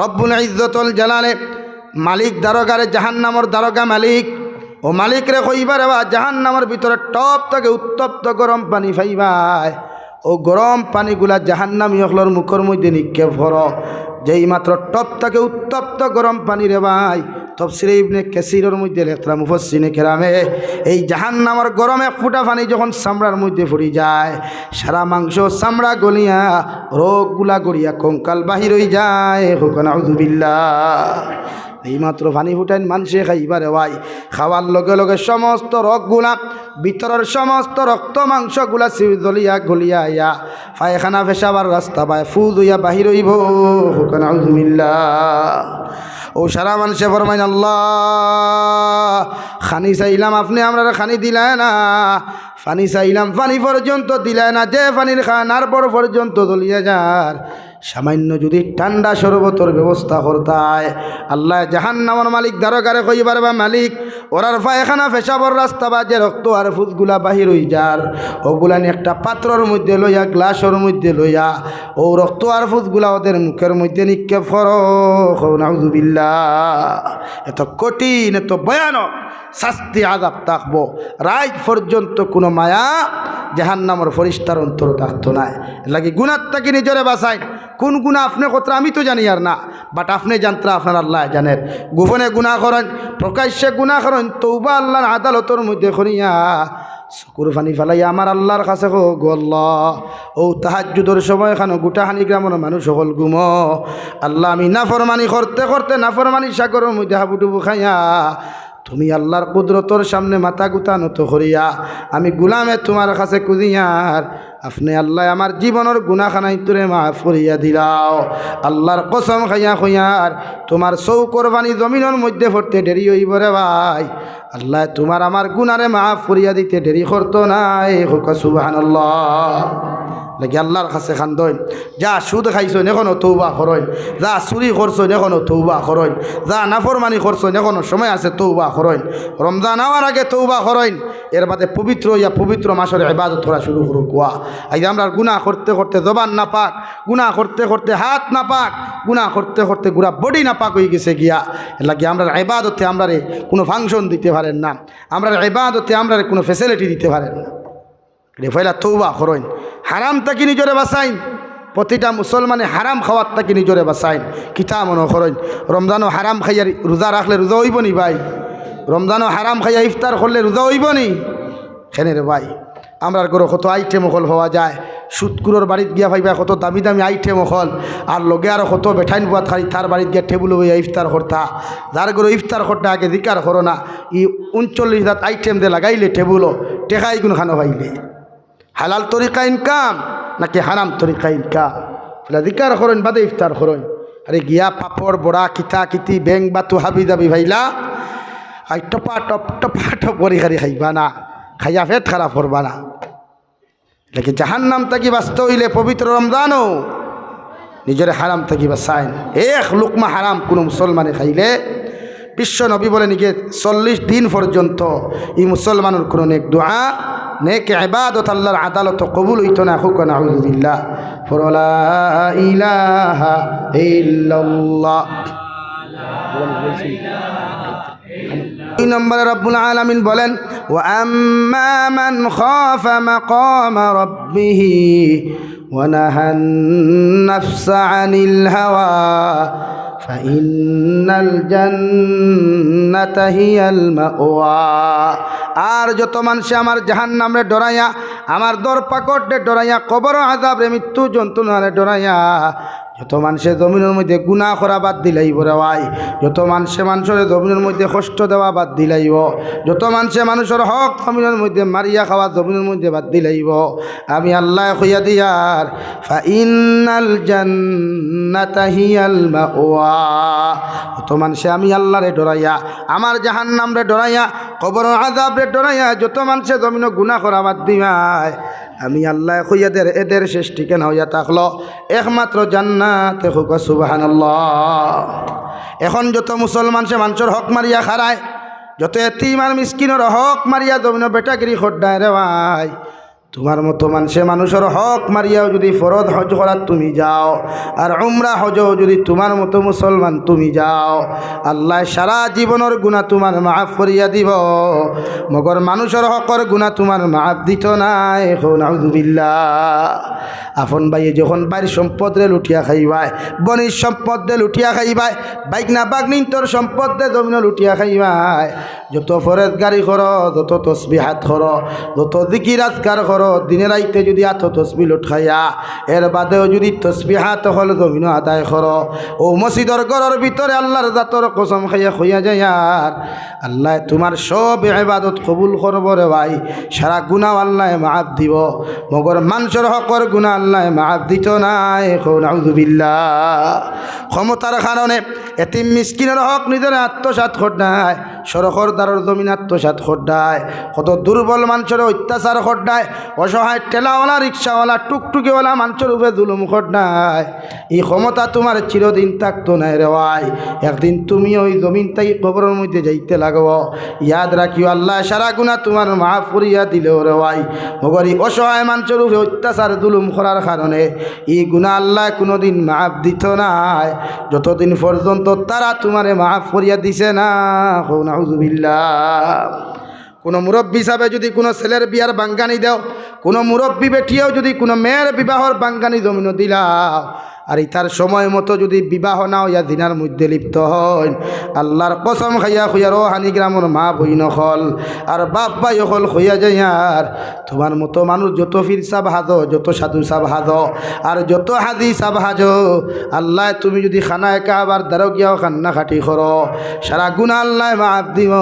রব্বুল ইজ্জতুল জালালে মালিক দারোগারে জাহান্নামের দারোগা মালিক, ও মালিক রে কইবার বা জাহান্নামের ভিতরে টপ থেকে উত্তপ্ত গরম পানি পাইবাই, ও গরম পানিগুলা জাহান্নামী হলর মুখের মধ্যে নিক্ষেপ করো। যেই মাত্র টপ থেকে উত্তপ্ত গরম পানি রে ভাই, তফসিরে ইবনে কাসিরের মধ্যে লেখরা মুফাসসিরে কেরামে, এই জাহান্নামের গরম এক ফুটা পানি যখন চামড়ার মধ্যে পড়ি যায়, সারা মাংস চামড়া গলিয়া রোগগুলা গড়িয়া কঙ্কাল বাহির হয়ে যায়। নাউযুবিল্লাহ। এইমাত্র পানি ফুটাইন মানুষে খাইবারে ভাই, খাওয়ার লগে লগে সমস্ত রোগগুলা, ভিতরের সমস্ত রক্ত মাংসগুলা দলিয়া গলিয়া আইয়া পায়খানা পেশাবার রাস্তা পায় ফুদ হইয়া বাহির হইব। নাউযুবিল্লাহ। ও সারা মানুষে ফরমাইন, আল্লাহ খানি চাইলাম আপনি আমরা খানি দিলাই না, পানি চাইলাম পানি পর্যন্ত দিলাই না, যে পানির খানার পর পর্যন্ত দলিয়া যার, সামান্য যদি ঠান্ডা শরবতর ব্যবস্থা করতায়। আল্লাহ জাহান্নামের মালিক দারোগারে কইবার বা মালিক, ওরার পায়খানা পেশাবর রাস্তা বা যে রক্ত আর ফুসগুলা বাহির হই যার, ওগুলা নিয়ে একটা পাত্রর মধ্যে লইয়া, গ্লাসের মধ্যে লইয়া, ও রক্ত আর ফুসগুলা ওদের মুখের মধ্যে নিক্ষেপ করো। নাউযুবিল্লাহ। এত কঠিন, এত ভয়ানক শাস্তি আযাব থাকবো, রাত পর্যন্ত কোনো মায়া জাহান্নামের ফেরেশতার অন্তর থাকতো না। লাগি গুনার থেকে নিজরে বাঁচাই। কোন গুণা আপনি কত আমি তো জানি আর না, বাট আপনি জানতে আপনার আল্লাহ জানেন। গোপনে গুণা করেন, প্রকাশ্যে গুণা করেন, তওবা আল্লাহর আদালতের মধ্যে করিয়া চকুর পানি ফেলাইয়া আমার আল্লাহর কাছে গো আল্লাহ, ও তাহাজ্জুদের সময় খানো গোটাখানি গ্রামের মানুষ সকল ঘুম, আল্লাহ আমি নাফরমানি করতে করতে নাফরমানি সাগরের মধ্যে হাবুডুবু খাইয়া তুমি আল্লাহর কুদরতর সামনে মাথা গুতা নত করিয়া আমি গুলামে তোমার কাছে কুদিয়ার, আপনি আল্লাহ আমার জীবনের গুনাখানাই তোরে মাফ করিয়া দিলাও। আল্লাহর কসম খাইয়া খুঁয়ার তোমার চৌকর বাণী জমিনের মধ্যে পড়তে দেরি হইব রে ভাই, আল্লাহ তোমার আমার গুনারে মাফ করিয়া দিতে দেরি করতো নাই। হোক সুবহানাল্লাহ। নাকি আল্লাহর কাছে খান্দইন, যা সুদ খাইছেন এখনও তৌবা করেন, যা চুরি করছেন এখনও তৌবা করেন, যা নাফরমানি করছেন এখনও সময় আছে তৌবা করেন, রমজান আওয়ার আগে তৌবা করেন, এর বাদে পবিত্র ইয়া পবিত্র মাসের ইবাদত করা শুরু করো। কোয়া আজ আমরা গুনাহ করতে করতে জবান না পাক, গুনাহ করতে করতে হাত না পাক, গুনাহ করতে করতে গুড়া বডি না পাক হয়ে গেছে গিয়া। এর লাগে আমরা ইবাদতে আমরা কোনো ফাংশন দিতে পারেন না, আমরা ইবাদতে আমরা কোনো ফ্যাসিলিটি দিতে পারেন না। রে ফয়লা তৌবা করেন, হারাম তাকে নিজরে বাঁচাইন, প্রতিটা মুসলমানে হারাম খাওয়ার তাকে নিজরে বাঁচাইন। কিতা মনে করেন রমজানও হারাম খাইয়া রোজা রাখলে রোজা হইব নি ভাই? রমজানও হারাম খাইয়া ইফতার করলে রোজা হইব নি? খেনে রে ভাই, আমরা ঘরে কত আইটেম হল পাওয়া যায়, সুদকুরোর বাড়িত গিয়া ভাইবা কত দামি দামি আইটেম হল, আর লগে আরও কত বেঠাইন বুয়াত খালি তার বাড়িত গিয়া টেবুল হইয়া ইফতার করতা, যার ঘরে ইফতার করতে আগে দিকার করো না, ই 39 আইটেম দিয়ে লাগাইলে টেবুলও টেকাই গুণ খানো পাইলে হালাল তরিকা ইনকাম নাকি হারাম তরিকা ইনকাম? দিকার করেন বাদে ইফতার করেন। আরে গিয়া পাপড় বড়া কিতা কিতি ব্যাং বাতু হাবি দাবি ভাইলা, আই টপা টপ টপা টপ করি খারি খাইবা না, খাইয়া ফেট খারাপ করবা না। লেকি জাহান্নাম থাকি বাঁচতে হইলে পবিত্র রমজানও নিজের হারাম থাকি বাঁচাইন। এক লুকমা হারাম কোনো মুসলমানে খাইলে বিশ্ব নবী বলে নিকে 40 দিন পর্যন্ত এই মুসলমানের কোনো নেক দোয়া নেক ইবাদত আল্লাহর আদালত কবুল হইতো না। হুক নাউযুবিল্লাহ। লা ইলাহা ইল্লাল্লাহ। 2 নম্বরে রব্বুল আলামিন বলেন ওয়া আম্মা মান খাফা মাকাম রাব্বিহি ওয়া নাহান নাফসা আনিল হাওয়া ফাইন্নাল জান্নাতা হিয়াল মাওয়া। আর যত মানুষ আমার জাহান্নামে ডরাইয়া, আমার দরপাকটে ডরাইয়া, কবর আযাবে মৃত্যু যন্ত্রণারে ডরাইয়া, যত মানুষের জমিনের মধ্যে গুনাহ করা বাদ দিলাইব রে ভাই, যত মানুষের জমিনের মধ্যে কষ্ট দেওয়া বাদ দিলাইব, যত মানুষের হক জমিনের মধ্যে মারিয়া খাওয়া জমিনের মধ্যে বাদ দিলাইব, আমি আল্লাহ কইয়া দিয়ার ফাইন্নাল জান্নাতা হিয়াল মাওয়া। যত মানুষে আমি আল্লাহরে ডরাইয়া, আমার জাহান্নামরে ডরাইয়া, কবর আযাবরে ডরাইয়া, যত মানুষের জমিনে গুনাহ করা বাদ দিমায়, আমি আল্লাহ কইয়াদের এদের শেষ ঠিকানা হইয়া থাকলো একমাত্র জান্নাতে। হোক সুবহানাল্লাহ। এখন যত মুসলমান সে মানুষের হক মারিয়া খারায়, যত এতিম আর মিসকিনের হক মারিয়া জমিনে বেটাগিরি খড্ডায় রে ভাই, তোমার মতো মানুষের হক মারিয়াও যদি ফরজ হজ করার তুমি যাও, আর উমরা হজও যদি তোমার মতো মুসলমান তুমি যাও, আল্লাহ সারা জীবনের গুনাহ তোমার মাফ করিয়া দিব, মগর মানুষের হকর গুনাহ তোমার মাফ দিত নাই। নাউযুবিল্লাহ। আপন ভাইয়ে যখন বাড়ির সম্পদ রে লুটিয়া খাইবাই, বনির সম্পদ রে লুটিয়া খাইবাই, বাইকনা বাগনিন তোর সম্পদ রে জমিনে লুটিয়া খাইবাই, যত ফরজ গাড়ি করো, যত তসবিহাত করো, যত জিকির আজকার করো, দিনে রাইতে যদি আত তসবিহ লুঠাইয়া, এর বাদেও যদি তসবিহাত হল জমিন আদায় করো, ও মসজিদর ঘরের ভিতরে আল্লাহর জাতর কসম খাইয়া হইয়া যায়, আর আল্লাহ তোমার সব ইবাদত কবুল করব রে ভাই, সারা গুনাহ আল্লাহ মাফ দিব, মগর মানুষের হকর গুনাহ আল্লাহ মাফ দিত নাই। নাউযুবিল্লাহ। ক্ষমতার কারণে এতিম মিসকিনের হক নিজের আত্মসাৎ খড্ডায়, সড়কর দ্বারর জমিন আত্মসাৎ খড্ডায়, কত দুর্বল মানুষের অত্যাচার খড্ডায়, অসহায় ঠেলাওয়ালা রিক্সাওয়ালা টুকটুকিওয়ালা মানুষের উপরে জুলুম খড্ডায়। এই ক্ষমতা তোমার চিরদিন থাকতো না রে ভাই, একদিন তুমি ওই জমিন তাই কবরের মধ্যে যাইতে লাগবো। ইয়াদ রাখিও আল্লাহ সারা গুনাহ তোমার মাফ করিয়া দিলেও রে ভাই, মগর এই অসহায় মানুষের উপরে অত্যাচার জুলুম করার কারণে এই গুনাহ আল্লাহ কোনোদিন মাফ দিত নাই, যতদিন পর্যন্ত তারা তোমারে মাফ করিয়া দিছে না। নাউযুবিল্লাহ। কোনো মুরব্বী হিসাবে যদি কোনো ছেলের বিয়ার বাঙ্গানি দাও, কোনো মুরব্বী বেটিয়েও যদি কোনো মেয়ের বিবাহর বাঙ্গানি জমিন দিলাও, আর ইতার সময় মতো যদি বিবাহ না হইয়া দিনার মধ্যে লিপ্ত হয়, আল্লাহর কসম খাইয়া খুইয়ার ও হানি গ্রামের মা বই নকল আর বাপ ভাই হল হইয়া যায়, আর তোমার মতো মানুষ যত ফির সাব হাজ, যত সাধু সাব হাজ, আর যত হাজি সাব হাজ, আল্লাহ তুমি যদি খানা একা আবার দ্বারও গিয়াও খান্না খাটি করো, সারা গুনাহ আল্লাহ মাফ দিব,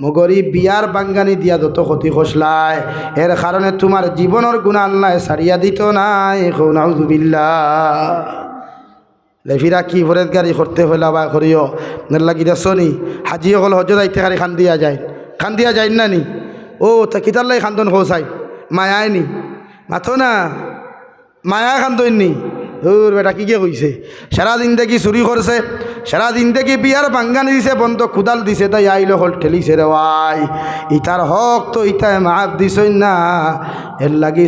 মগরি বিয়ার বাঙ্গানি দিয়া যত ক্ষতি খসলায়, এর কারণে তোমার জীবনের গুনাহ আল্লাহ সারিয়া দিত নাই। নাউযুবিল্লাহ। লেফিরা কি ফরেজ গাড়ি করতে হইলা বা করিও লাগি দেখনি হাজি হল হজ যাইতে খালি খান দিয়া যায় না নি, ও তা কিতার লাই খান্দন খোসাই মায়ায় নি মাথো না, মায়া খান্দন নি, ওর বেটা কি কে কইছে, সারাদিন দেখি চুরি করছে, সারাদিন দেখি বিয়ার বাঙ্গানি দিছে, বন্ধ কুদাল দিছে, তাই আইল হল ঠেলিছে রে ভাই, ইতার হক তো ইতায় মাফ দিছই না, এর লাগি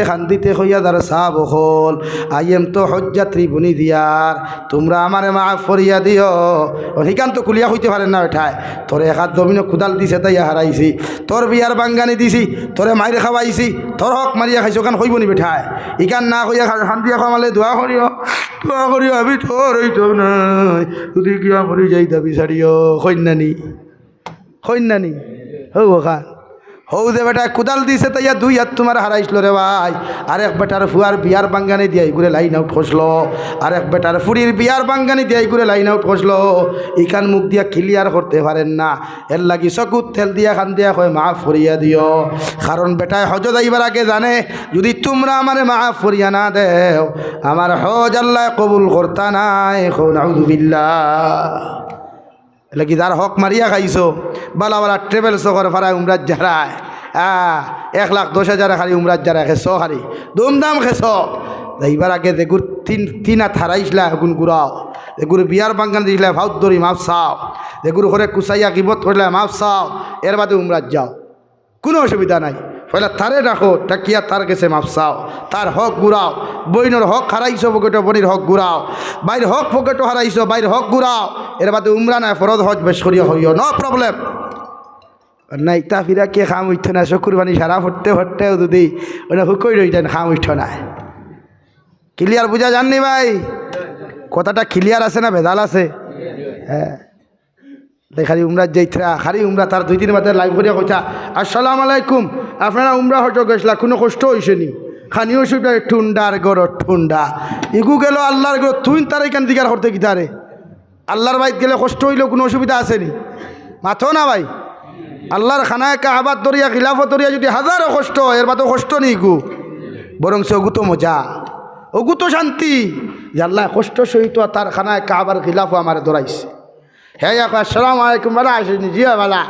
খান্দিতে হইয়া দার সাব হল আইএম তো হজযাত্রী বনি দিয়ার, তোমরা আমারে মাফ করিয়া দিও। অধিকান তো কুলিয়া হইতে পারেন না ওঠায়, তোর এক হাত জমিনে কুদাল দিছে তাই হারাইছি, তোর বিয়ার বাঙ্গানি দিছি, তোরে মাইরে খাওয়াইছি, তোর হক মারিয়া খাইছো, কান হইব নি বেঠায়, ইকান না হইয়া শান্তিয়া খামালে দোয়া করিও আমি তোর হইত নাই, যদি কিয়া মরি যাই দাবি ছাড়িও কন্যানি হৌ খান হৌ যে বেটা কুদাল দিছে তাইয়া 2 হাত তোমার হারাইছিল রে ভাই, আরেক বেটার ফুয়ার বিয়ার বাঙ্গানি দিয়ে ঘুরে লাইন আউট খসলো, আরেক বেটার ফুরির বিয়ার বাঙ্গানি দিয়ে ঘুরে লাইন আউট খসলো, ইখান মুখ দিয়া ক্লিয়ার করতে পারেন না, এর লাগি চকুত তেল দিয়া খান দিয়া কয় মাফ করিয়া দিও, কারণ বেটায় হজ যাইবার আগে জানে যদি তোমরা আমারে মাফ করিয়া না দেও আমার হজ আল্লাহ কবুল করতা নাই। নাউযুবিল্লাহ। লাগি যার হক মারিয়া খাইছো বালা বালা ট্রেভেলস করে ফারায় উমরাত যারায়, 1,10,000 খালি উমরাত যারা খেস খালি দুমদাম খেস এইবার আগে যেগুর তিনা থারাইছিলা সেগুন ঘুরাও যেগুর বিয়ার বাঙ্গান দিয়েছিলা ভাউত ধরি মাপ চাও যেগুর ঘরে কুচাইয়া কিবত করলে মাপ চাও এর বাদে উমরাত যাও কোনো অসুবিধা নাই পয়লা তারে রাখো টাকিয়া তার কাছে মাপ চাও তার হক ঘুরাও বইনের হক হারাইছো পকেটো বনির হক ঘুরাও বাইর হক পকেটো হারাইছো বাইর হক ঘুরাও এর বাদে উমরা নাই ফরজ হজ বেশ করিয়া হইও নো প্রবলেম না ইতা ফিরা কে খাম উঠতো না চকুর বানি সারা ফুটতে ফুটতেও যদি ওটা হুকই রইতেন খাম উঠতো না ক্লিয়ার বুঝা জাননি ভাই কথাটা ক্লিয়ার আছে না ভেজাল আছে হ্যাঁ খালি উমরা যাইতরা খালি উমরা তার 2 দিন বাদে লাইভ করিয়া কইতা আসসালামু আলাইকুম আপনারা উমরা হয়তো গেছলা কোনো কষ্ট হয়েছে নি খানিও সুবিধা ঠুন্ডার গড় ঠুন্ডা ইগু গেল আল্লাহর গড় তুই তার এখান দিকে করতে কি তারে আল্লাহর বাইত গেলে কষ্ট হইলেও কোনো অসুবিধা আছে নি মাথো না ভাই আল্লাহর খানায় কাবাত দরিয়া খিলাফত দরিয়া যদি হাজারো কষ্ট এর বাদে কষ্ট নি ইগু বরং সে ওগু তো মজা ওগু তো শান্তি যে আল্লাহ কষ্ট সহিত তার খানায় কাবার খিলাফও আমার দৌড়াইছে হ্যাঁ আসসালামু আলাইকুম বালা আসেনি জিয়া বালা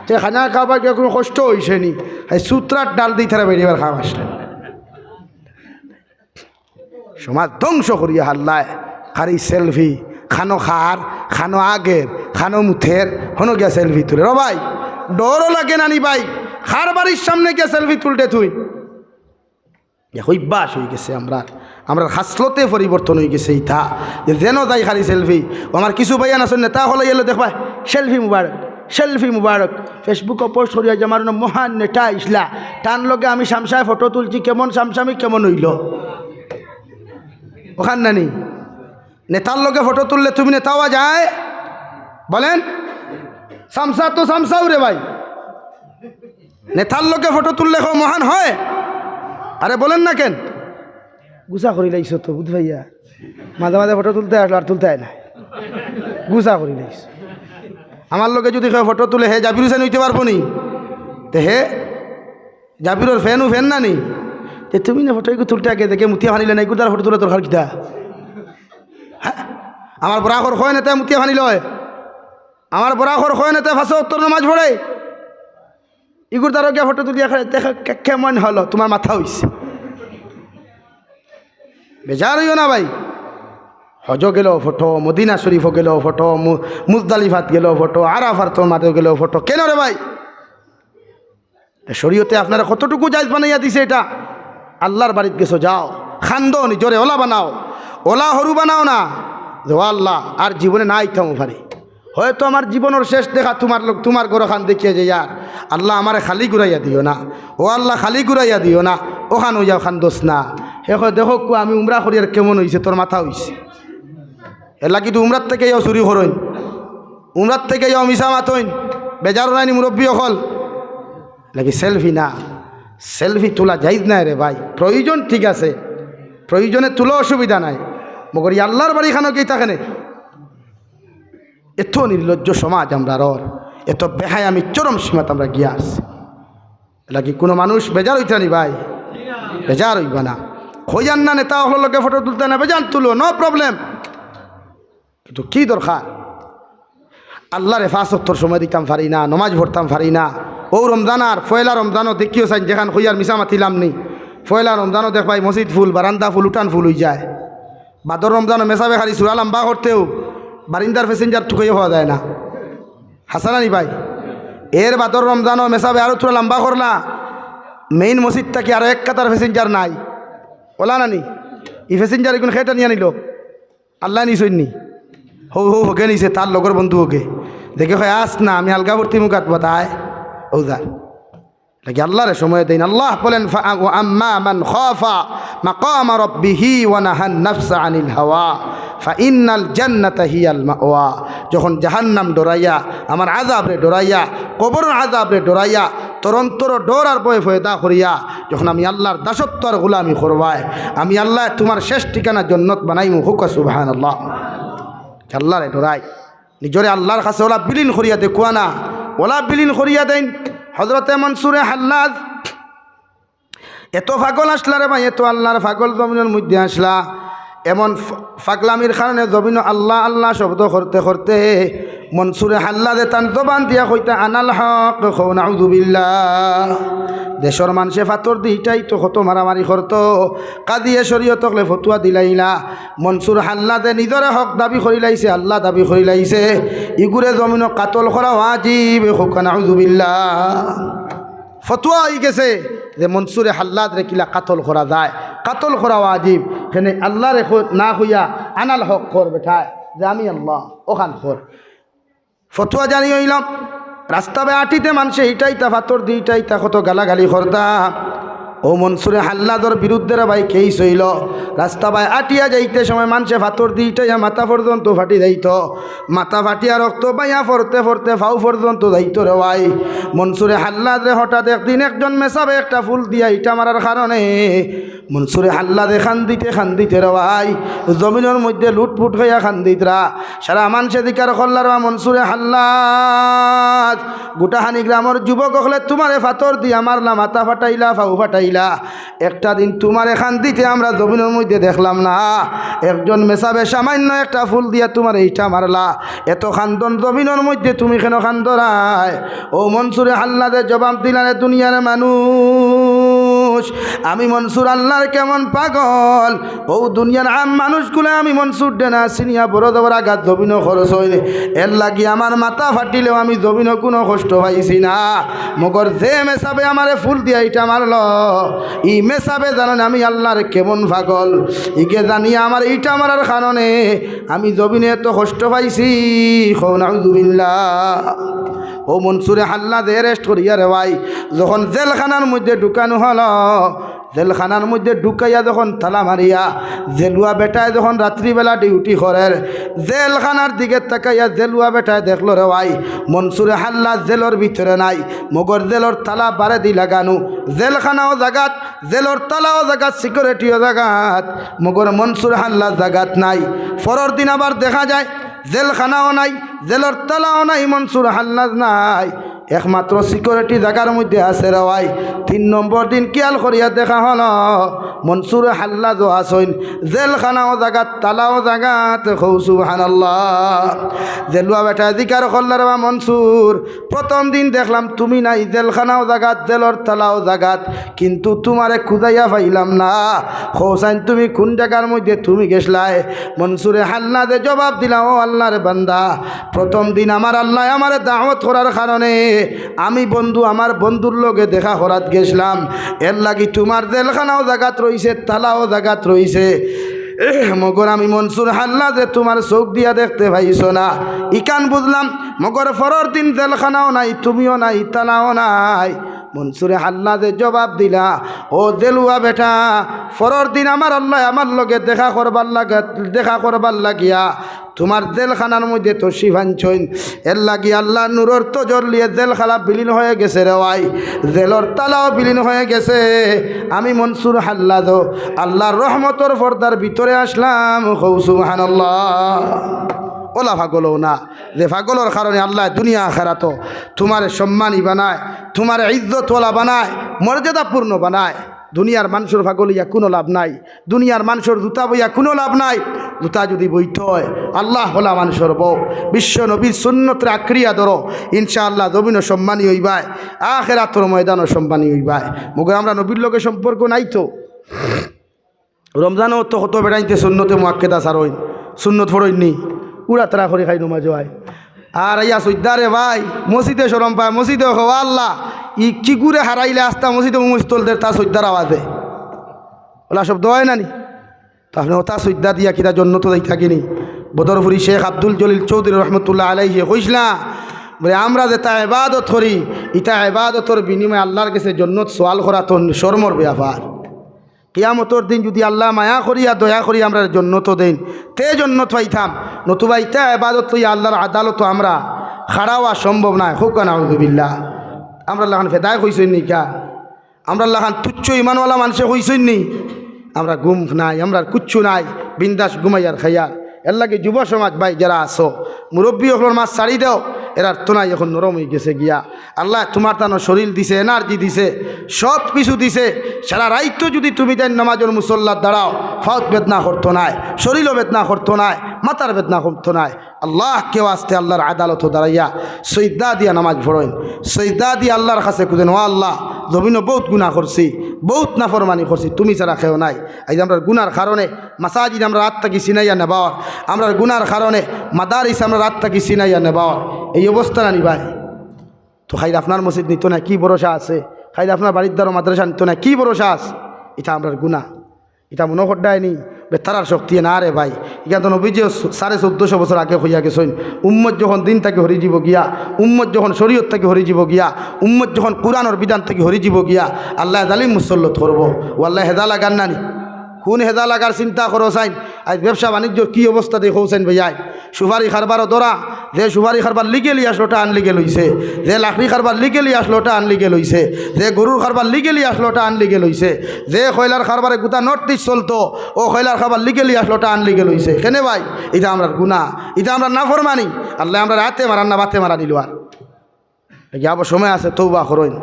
তে খানা খাবার কে কোনো কষ্ট হয়েছে নি এই সূত্রার ডাল দিয়ে তারা বেরিয়ে খাওয়া আসলে সমাজ ধ্বংস করিয়া হাল্লায় খারি সেলফি খানো খার খানো আগের খানো মুথের হনো গিয়া সেলফি তুলে র ভাই ডরও লাগে নানি ভাই খার বাড়ির সামনে গিয়া সেলফি তুলতে তুই হইবাস হয়ে গেছে আমরা হাসলতে পরিবর্তন হয়ে গেছে ইথা যে যেন যাই খালি সেলফি আমার কিছু ভাইয়ান আসেন নেতা হলে গেলে দেখবা সেলফি মুবারক ফেসবুকে পোস্ট করিয়া যে আমার মহান নেতা ইসলা টান লগে আমি সামসায় ফটো তুলছি কেমন সামসামি কেমন হইল ওখান নানি নেতার লগে ফটো তুললে তুমি নেতাওয়া যায় বলেন সামসা তো সামসাও রে ভাই নেতার লগে ফটো তুললে মহান হয় আরে বলেন না কেন গুছা করি লাইছ তো বুধ ভাইয়া মাঝে মাঝে ফটো তুলতে আসলো আর তুলতে হয় না গুছা করি লাইছ আমার লোকে যদি ফটো তুলে হে জাবির হোসেন হইতে পারবো নি তে হে জাবিরর ফ্যান না নি তে তুমি না ফটো তুলতে আগে দেখে মুতিয়া ভানিলে নাই তার ফটো তুলে দরকার কিতা হ্যাঁ আমার বরাখর হয় না তাই মুতিয়া ভানিল আমার বরাখর হয় না তাই 5 নামাজ পড়ে ইগুর তারও গিয়া ফটো তুলিয়া দেখা কেমন হলো তোমার মাথা হইছে বেজার হইও না ভাই হজ গেল ফটো মদিনা শরীফও গেল ফটো মুজদালিফাত গেল ফটো আরাফার তোর মাঠেও গেল ফটো কেন রে ভাই শরীয়তে আপনারা কতটুকু জায়েজ বানাইয়া দিছে এটা আল্লাহর বাড়িতে গেছো যাও খান্দো নিজরে ওলা বানাও ওলা হরু বানাও না যে আল্লাহ আর জীবনে না আইতাম পারে হয়তো আমার জীবনের শেষ দেখা তোমার গরখান দেখিয়ে যে ইয়ার আল্লাহ আমারে খালি ঘুরাইয়া দিও না ও আল্লাহ খালি ঘুরাইয়া দিও না ওখান হয়ে যাও খান দোষ না হে দেখো আমি উমরা করি আর কেমন হয়েছে তোর মাথা হয়েছে এলা কিন্তু উমরার থেকে যাও চুরি করইন উমরার থেকে যাও মিশা মাতইন বেজারও নাইনি মুরব্বী অকল নাকি সেলফি না সেলফি তোলা যাইজ নাই রে ভাই প্রয়োজন ঠিক আছে প্রয়োজনে তুলো অসুবিধা নাই মগর আল্লাহর বাড়ি খানো কি থাকে এত নির্লজ্জ সমাজ আমরা এত বেহায় আমি চরম সীমাত আমরা গিয়ে আসছি এটা কি কোনো মানুষ বেজার হইতে নি ভাই বেজার হইবা না হইয়ান না নেতা হলো লোকে ফটো তুলতে না বেজান তুলো নো প্রবলেম কিন্তু কী দরকার আল্লাহরে 5 ওয়াক্তর সময় দিতাম পারি না নমাজ পড়তাম পারি না ও রমজান আর পয়লা রমজানও দেখিও চাই যেখান হইয়ার মিশা মাতিলাম নি পয়লা রমজানও দেখ ভাই মসজিদ ফুল বারান্দা ফুল উঠান ফুল হয়ে যায় বাদর রমজানও মেসাবে খালি সুরা লম্বা করতেও বারিন্দার প্যাসেঞ্জার ঠুকাইও হওয়া যায় না হাসানানি ভাই এর বাদর রমজানও মেসাবে আরও থোড়া লম্বা করলা মেইন মসজিদ থেকে আরও 1 কাতার প্যাসেঞ্জার নাই ওলা নানি ই প্যাসেঞ্জার এখন খেটা নিয়ে নিল আল্লাহ নিছইনি হোকে নিছে তার লগর বন্ধু হোকে দেখে হয় আস না আমি আলগা ভর্তি মুখাত বাতায় ওজার নাকি আল্লাহরে সময় দেন আল্লাহ বলেন আম্মা মান খাফা মাকাম রাব্বিহি ওয়া নাহান নাফসা আনিল হাওয়া ফাইন্নাল জান্নাতা হিয়াল মাওয়া যখন জাহান্নাম ডরাইয়া আমার আযাবরে ডরাইয়া কবরের আযাবরে ডরাইয়া তরন্তর ডরার ভয় ফয়দা করিয়া যখন আমি আল্লাহর দাসত্ব আর গোলামি করবায় আমি আল্লাহ তোমার শেষ ঠিকানা জান্নাত বানাইমু হুক সুবহানাল্লাহ আল্লাহরে ডরাই নিজরে আল্লাহর কাছে ওলা বিলীন করিয়া দেখুয়া না ওলা বিলীন করিয়া দেন হজরতে মনসুরে হাল্লাজ এত পাগল আসলা রে ভাই এত আল্লাহর পাগল জমিনের মধ্যে আসলা এমন ফাগলামির কারণে জমিন আল্লাহ আল্লাহ শব্দ করতে করতে মনসুরে হাল্লাদে তান জবান দিয়া কইতা আনাল হক কও নাউযু বিল্লাহ। দেশর মানুষে ফাতর দিটাই তো কত মারামারি করত, কাদিয়ে শরীয়ত হলে ফতুয়া দিলাইলা। মনসুর হাল্লাদে নিজরে হক দাবি করি লাইছে, আল্লাহ দাবি করি লাইছে, ইগুরে জমিন কাতল করা ওয়াজিব কও নাউযু বিল্লাহ। ফতুয়া হয়ে গেছে যে মনসুরে হাল্লাদ রে কিলা কাতল করা যায়, কাতল করা ওয়াজিব। এখানে আল্লাহ রে না হইয়া আনাল হক কর বেঠায় যে আমি আল্লাহ ওখান কর। ফতুয়া জানি হইলাম রাস্তা বে আটিতে মানুষে ইটাইতা ফাতর দি ইটাইতা কত গালাগালি করতা। ও মনসুরে হাল্লাদর বিরুদ্ধে ভাই কেই সইল। রাস্তা বাই আটিয়া যাইতে সময় মানুষে ফাতর দি ইটাইয়া মাথা পর্যন্ত ফাটি যাইত, মাথা ফাটিয়া রক্ত বাইয়া ফরতে ফরতে ফাউ পর্যন্ত যাইত রে ভাই। মনসুরে হাল্লাদরে হঠাৎ একদিন একজন মেসাবে একটা ফুল দিয়া ইটা মারার কারণে মনসুরে হাল্লাদে খান্দিতে রে ভাই জমিনের মধ্যে লুটপুট হইয়া খান্দিতরা। সারা মানুষে দিকার কল্লার মনসুরে হাল্লাদ গোটাহানি গ্রামের যুবক হলে তোমারে ফাতর দিয়া মারলা, মাথা ফাটাইলা, ফাউ ফাটাইলা। একটা দিন তোমার এখান দিতে আমরা জমিনের মধ্যে দেখলাম না, একজন মেসাবে সামান্য একটা ফুল দিয়া তোমার এইটা মারলা, এত খান্দন জমিনের মধ্যে তুমি কেন খান্দরায়? ও মনসুরে হাল্লাদে জবাব দিলারে দুনিয়ার মানুষ, আমি মনসুর আল্লাহর কেমন পাগল। ও দুনিয়ার আম মানুষগুলো আমি মনসুর ডেনা সিনিয়া বড় দেওয়ার আঘাত জমিন খরচ হইনি, এর লাগি আমার মাথা ফাটিলেও আমি জমিন কোনো কষ্ট পাইছি না। মগর যে মেসাবে আমারে ফুল দিয়া এইটা মারল, ই মেসাবে জানেন আমি আল্লাহর কেমন পাগল। ইকে জানিয়ে আমার এইটা মারার কারণে আমি জমিনে এত কষ্ট পাইছি। নাউযু বিল্লাহ। ও মনসুরে হাল্লাদে অ্যারেস্ট করিয়া রে ভাই যখন জেলখানার মধ্যে ঢুকানো হলো, জেলখানার মধ্যে ঢুকাইয়া যখন তালা মারিয়া জেলুয়া বেটায় যখন রাত্রিবেলা ডিউটি করের, জেলখানার দিকে তাকাইয়া জেলুয়া বেটায় দেখলো রে ভাই মনসুরে হাল্লাদ জেলর ভিতরে নাই, মগর জেলর তালা বারে দি লাগানো। জেলখানাও জাগাত, জেলর তালাও জাগাত, সিকিউরিটিও জাগাত, মগর মনসুরে হাল্লাদ জাগাত নাই। পরের দিন আবার দেখা যায় জেলখানাও নাই, জেলর তালাও নাই, মনসুর হাল্লাদ নাই, একমাত্র সিকিউরিটি জায়গার মধ্যে আছে রে ভাই। 3 নম্বর দিন খেয়াল করিয়া দেখা হলো মনসুর হাল্লাদও আসইন, জেলখানাও জাগাত, তালাও জাগাত। কও সুবহানাল্লাহ। জেলুয়া বেটা জিকার করলার বা মনসুর, প্রথম দিন দেখলাম তুমি নাই, জেলখানাও জাগাত, জেলর তালাও জাগাত, কিন্তু তোমারে খুঁজাইয়া পাইলাম না। হোসাইন তুমি কোন জায়গার মধ্যে তুমি গেছলাই? মনসুরে হাল্লাদে জবাব দিলা, ও আল্লাহর বান্দা, প্রথম দিন আমার আল্লাহ আমারে দাওয়াত করার কারণে আমি বন্ধু আমার বন্ধুর লগে দেখা করাত গেছিলাম, এর লাগি তোমার জেলখানাও জাগাত রইছে, তালাও জাগাত রইছে। মগর আমি মনসুর হাল্লাদে তোমার চোখ দিয়া দেখতে পাইছো না, ইকান বুঝলাম। মগর পরের দিন জেলখানাও নাই, তুমিও নাই, তালাও নাই। মনসুরে হাল্লাদে জবাব দিলা, ও জেলুয়া বেটা, পরের দিন আমার আল্লাহ আমার লগে দেখা করবার লাগিয়া তোমার জেলখানার মধ্যে তো শিবাঞ্চইন, এর লাগি আল্লাহ নূরর তো জরলিয়ে জেলখানা বিলীন হয়ে গেছে রে ভাই, জেলর তালাও বিলীন হয়ে গেছে। আমি মনসুর হাল্লাদ আল্লাহর রহমতর পর্দার ভিতরে আসলাম। কও সুবহানাল্লাহ। ওলা পাগলও না, যে পাগলর কারণে আল্লাহ দুনিয়া আখিরাত তোমার সম্মানী বানায়, তোমার ইজ্জতওয়ালা বানায়, মর্যাদাপূর্ণ বানায়। দুনিয়ার মানুষের পাগল ইয়া কোনো লাভ নাই, দুনিয়ার মানুষের জুতা বইয়া কোনো লাভ নাই। জুতা যদি বইত হয় আল্লাহ হলা মানুষের বউ, বিশ্ব নবীর সুন্নতরে আক্রিয়া ধরো, ইনশাআল্লাহ জমিনও সম্মানী হইবায়, আখিরাতের ময়দানও সম্মানী হইবায়। মগর আমরা নবীর লোকের সম্পর্ক নাই তো। রমজানও তো কত বেড়াইতে সুন্নতে মুআক্কেদা সারইন, সুন্নত ফরইননি, উড়া তারা করে খাই নমাজ হয়। আর ইয়া সৈদ্দারে ভাই মসজিদে শরম পায়, মসজিদে হওয়া আল্লাহ ই কি করে হারাইলে আস্তা মসজিদে মুস্তলদের তা সৈদ্দার আওয়াজে ওলা সব দোয় নানি। তো আপনি ওটা সৈদ্দা দিয়া কিতা জন্য তো যাই থাকিনি। বদরপুরি শেখ আব্দুল জলিল চৌধুরী রহমতুল্লাহ আলাইহি কইসলা বলে আমরা যে তা ইবাদত করি, ইটা ইবাদতর বিনিময়ে আল্লাহর কাছে জন্নত সোয়াল করা তো শর্মর ব্যাপার। কিয়ামতর দিন যদি আল্লাহ মায়া করিয়া দয়া করি আমরা জন্নত দেন, তে জন্নত পাইতাম, নতুবা ইটা ইবাদত লইয়া আল্লাহর আদালত আমরা খাড়াওয়া সম্ভব নয়। হোক নাউযু বিল্লাহ। আমরা লাখান ফেদায় হইছেন নি কা? আমরা লাখান তুচ্ছ ইমানওয়ালা মানুষে হইছেন নি? আমরা ঘুম নাই, আমরা কুচ্ছু নাই, বিন্দাস ঘুমাইয়ার খাইয়ার। এর লাগে যুব সমাজ ভাই যারা আসো, মুরব্বী হলোর মাছ ছাড়ি দাও, এরার তোনাই এখন নরম হয়ে গেছে গিয়া। আল্লাহ তোমার তানো শরীর দিছে, এনার্জি দিছে, সব কিছু দিছে। সারা রাইতো যদি তুমি তাই নামাজের মুসল্লার দাঁড়াও, ফাউত বেদনা করতো নাই, শরীরও বেদনা করতো নাই, মাথার বেদনা করতো নাই। আল্লাহ কেউ আসতে আল্লাহর আদালত দাঁড়াইয়া সৈদা দিয়া নামাজ পড়েন, সৈদা দিয়া আল্লাহর কাছে খুঁজেন, ও আল্লাহ জমিনও বহুত গুনাহ করছি, বহুত নাফরমানি করছি, তুমি ছাড়া খেও নাই। আজ আমরা গুনার কারণে মাসাজিদ আমরা রাত থাকি চিনাইয়া নেবাওয়ার, আমরা গুনার কারণে মাদারিস আমরা রাত থাকি চিনাইয়া নেবাওয়ার, এই অবস্থা না নিবাই। তো খাইলে আপনার মসজিদ নিত না কি ভরসা আছে, খাইলে আপনার বাড়ির দ্বারা মাদ্রাসা নিত না কি ভরসা আছে? এটা আমরা গুনাহ, এটা মনে করডায়নি বেতারার শক্তি না রে ভাই। ইয়া তো নবীজি 1450 বছর আগে হইয়া গেছেন। উম্মত যখন দিন থেকে হরি যাব গিয়া, উম্মত যখন শরীয়ত থেকে হরি যাব গিয়া, উম্মত যখন কোরআনের বিধান থেকে হরি যাব গিয়া, আল্লাহ জালিম মুসল্লত করবো। ও আল্লাহ হেদা লাগান নানি, কোন হেদা লাগার চিন্তা করো চাইন। আজ ব্যবসা বাণিজ্য কি অবস্থা দেখো চাইন ভাইয়াই। সুপারি খারবারও ধরা, যে সুপারি খারবার লিগেলি আসলোটা আনলিগে লইছে, যে লাকড়ি খারবার লিগেলি আসলোটা আনলিগে লইছে, যে গরুর খারবার লিগেলি আসলোটা আনলিগে লইছে, যে খয়লার খারবারে গোটা নর্থ ইস্ট চলতো ও খয়লার খাবার লিগেলি আসলোটা আনলিগে লইছে। কেনে ভাই? এটা আমরা গুনাহ, এটা আমরা নাফরমানি। আল্লাহ আমরা রাতে মারান না বাতে মারা দিল। আর আবার সময় আছে তৌবা করইন,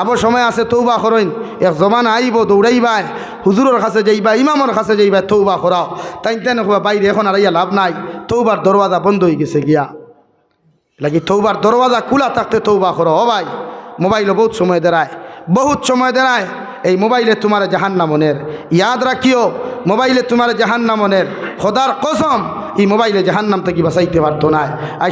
আবার সময় আছে তৌবা করইন। এক জমানা আইব দৌড়াইবাই, হুজুরের কাছে যাইবা, ইমামের কাছে যাইবা, তৌবা করাও। তাই তেনবা বাইরে এখন আর ইয়া লাভ নাই, তৌবার দরওয়াজা বন্ধ হয়ে গেছে গিয়া। লাগি তৌবার দরওয়াজা খোলা থাকতে তৌবা করো। ও ভাই মোবাইলও বহুত সময় দেয়, বহুত সময় দেয়। এই মোবাইলে তোমার জাহান্নামনের ইয়াদ রাখিও, মোবাইলে তোমার জাহান্নামনের। খোদার কসম এই মোবাইলে জাহান্নাম থেকে বাঁচাইতে পারতো না।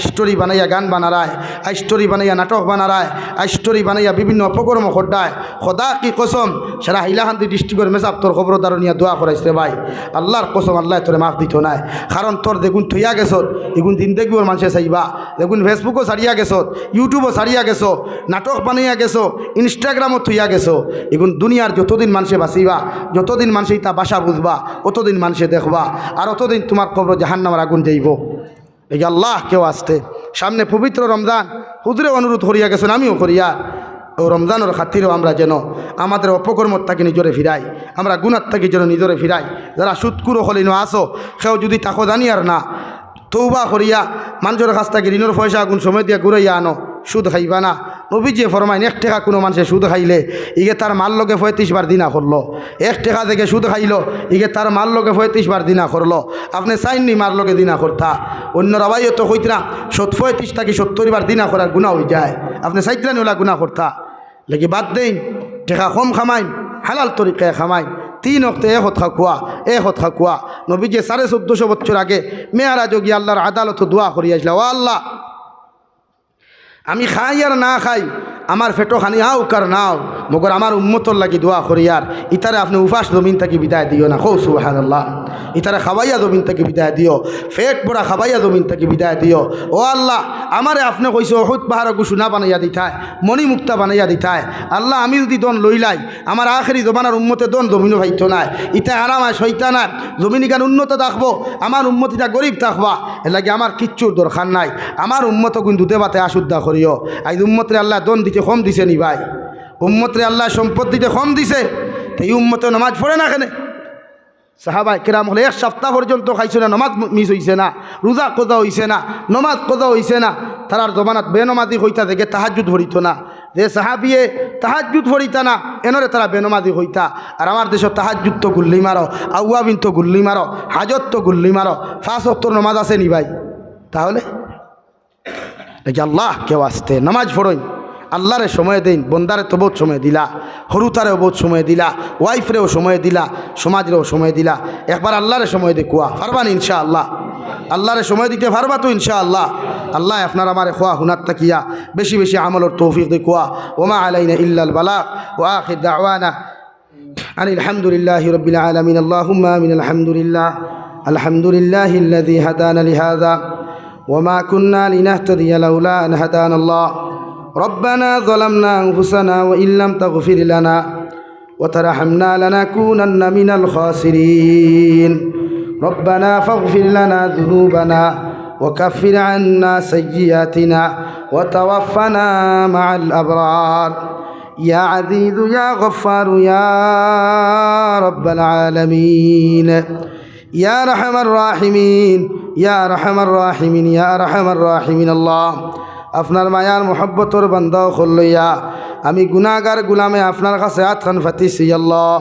স্টোরি বানাইয়া গান বানারায়, স্টোরি বানাইয়া নাটক বানারায়, স্টোরি বানাইয়া বিভিন্ন অপকর্ম খড্ডায়। খোদা কি কসম সারা হাইলাকান্দি ডিস্ট্রিক্টের মেসাব তোর খবরদার নিয়ে দোয়া করাইছে ভাই। আল্লাহর কসম আল্লাহ তোরে মাফ দিত নাই। কারণ তোর দেখুন থইয়া গেছত, এগুন দিন দেখবি মানুষে চাইবা। দেখুন ফেসবুকও ছাড়িয়া গেছত, ইউটিউবও ছাড়িয়া গেছো, নাটক বানাইয়া গেছো, ইনস্টাগ্রামও থইয়া গেছো। এগুন দুনিয়ার যতদিন মানুষে বাঁচিবা, যতদিন মানুষে তা বাসা বুঝবা, অতদিন মানুষে দেখবা, আর অতদিন তোমার কবর জাহান্নামের আগুন যাইব। এই আল্লাহ কেউ আসতে সামনে পবিত্র রমজান হুজুরে অনুরোধ করিয়া গেছেন, আমিও করিয়া ও রমজানের খাতিরেও আমরা যেন আমাদের অপকর্মর থেকে নিজরে ফিরাই, আমরা গুণার থেকে যেন নিজরে ফিরাই। যারা সুৎকুরো হলিনো আসো সেও যদি তাকো জানি আর না তৌবা করিয়া মানুষের কাছ থেকে ঋণের পয়সা আগুন সময় দিয়া ঘুরাইয়া আনো, সুদ খাইবা না। নবীজি ফরমাইন 1 টাকা কোনো মানুষে সুদ খাইলে ইগে তার মাল লগে 35 বার দিনা করলো। 1 টাকা থেকে সুদ খাইলো ইগে তার মাল লগে 35 বার দিনা করলো। আপনি চাইননি মার লগে দিনা করতা, অন্য রাবাইও তো কইতরা 35 থেকে 70 বার দিনা করার গুণা হয়ে যায়। আপনি চাইতরা ওলা গুণা করতা লেগে বাদ দেন, টাকা কম খামাইন, হালাল তরিকায় খামাইন। 3 ওয়াক্তে এক হত খাকুয়া। নবীজি 1450 বছর আগে মেয়ারাজ গিয়ে আল্লাহর আদালত দোয়া করিয়া আসলা, ও আল্লাহ আমি খাই আর না খাই, আমার ফেটো খানি আও কার নাও, মগর আমার উম্মতর লাগি দোয়া করিয়ার ইতারে আপনি উপাস জমিন থেকে বিদায় দিও না। কৌ সুবহানাল্লাহ। ইতারে খাবাইয়া জমিন থেকে বিদায় দিও, ফেট পড়া খাবাইয়া জমিন থেকে বিদায় দিও। ও আল্লাহ আমারে আপনি কইছো অহুত পাহাড় গুসুনা বানাইয়া দিতায়, মণিমুক্তা বানাইয়া দিতায়। আল্লাহ আমি যদি দন লইলাই আমার আখেরি জমানার উম্মতে দন জমিনও ভাইতো নাই, ইতা আরামায় সইতা না, জমিন ইগান উন্নত থাকবো, আমার উম্মতিটা গরিব থাকবা। এর লাগে আমার কিচ্ছুর দরকার নাই, আমার উম্মত কিন্তু দেবাতে আশুদ্ধা করিও। আজ উম্মতরে আল্লাহ দন দিতে কম দিছে নি ভাই? উম্মতরে আল্লাহ সম্পদ দিতে কম দিছে, তো এই উম্মতে নামাজ পড়ে না কেন? সাহাবাই কেরাম হলে 1 সপ্তাহ পর্যন্ত খাইছে না, নমাজ মিস হইছে না, রোজা কোজা হইছে না, নমাজ কোজা হইছে না। তারার জমানাত বেনমাজি হইতা দেখে তাহাজ্জুদ ভরিত না। যে সাহাবিয়ে তাহাজ্জুদ ভরিতা না এনরে তারা বেনমাজি হইতা। আর আমার দেশে তাহাজ্জুদ তো গুল্লি মারো, আউয়াবিন তো গুল্লি মারো, হাজত তো গুল্লি মারো, 5 ওয়াক্তের নমাজ আছে নি ভাই? তাহলে আল্লাহ কেউ আসতে নামাজ পড়ইন, আল্লাহরে সময় দিন। বন্দারে তো বহুত সময় দিলা, হরুতারেও বহুত সময় দিলা, ওয়াইফরেও সময় দিলা, সমাজেরও সময় দিলা। একবার আল্লাহরে সময় দে কুয়া পারবান ইনশাআল্লাহ? আল্লাহরে সময় দিতে পারবা তো ইনশাআল্লাহ? আল্লাহ আপনার আমারে খোয়া হুনার তাকিয়া বেশি বেশি আমলের তৌফিক দে কুয়া। ওমা আলাইনা ইল্লাল বালাগ ওয়া আখির দাওয়ানা আনিল হামদুলিল্লাহি রাব্বিল আলামিন। আল্লাহুম্মা আমিন। আলহামদুলিল্লাহিল্লাযী হাদানা লিহাযা ওমা কুন্না লিনাহতাদিয়া লাউলা আন হাদানা আল্লাহ। ربنا ظلمنا أنفسنا وإن لم تغفر لنا وترحمنا لنكونن من الخاسرين. ربنا فاغفر لنا ذنوبنا وكفر عنا سيئاتنا وتوفنا مع الأبرار. يا عزيز يا غفار يا رب العالمين يا أرحم الراحمين يا أرحم الراحمين يا أرحم الراحمين. الله আপনার মায়ার মোহব্বতর বান্দা হলইয়া আমি গুনাহগার গুলামে আপনার কাছে আতখান ফাতিছি আল্লাহ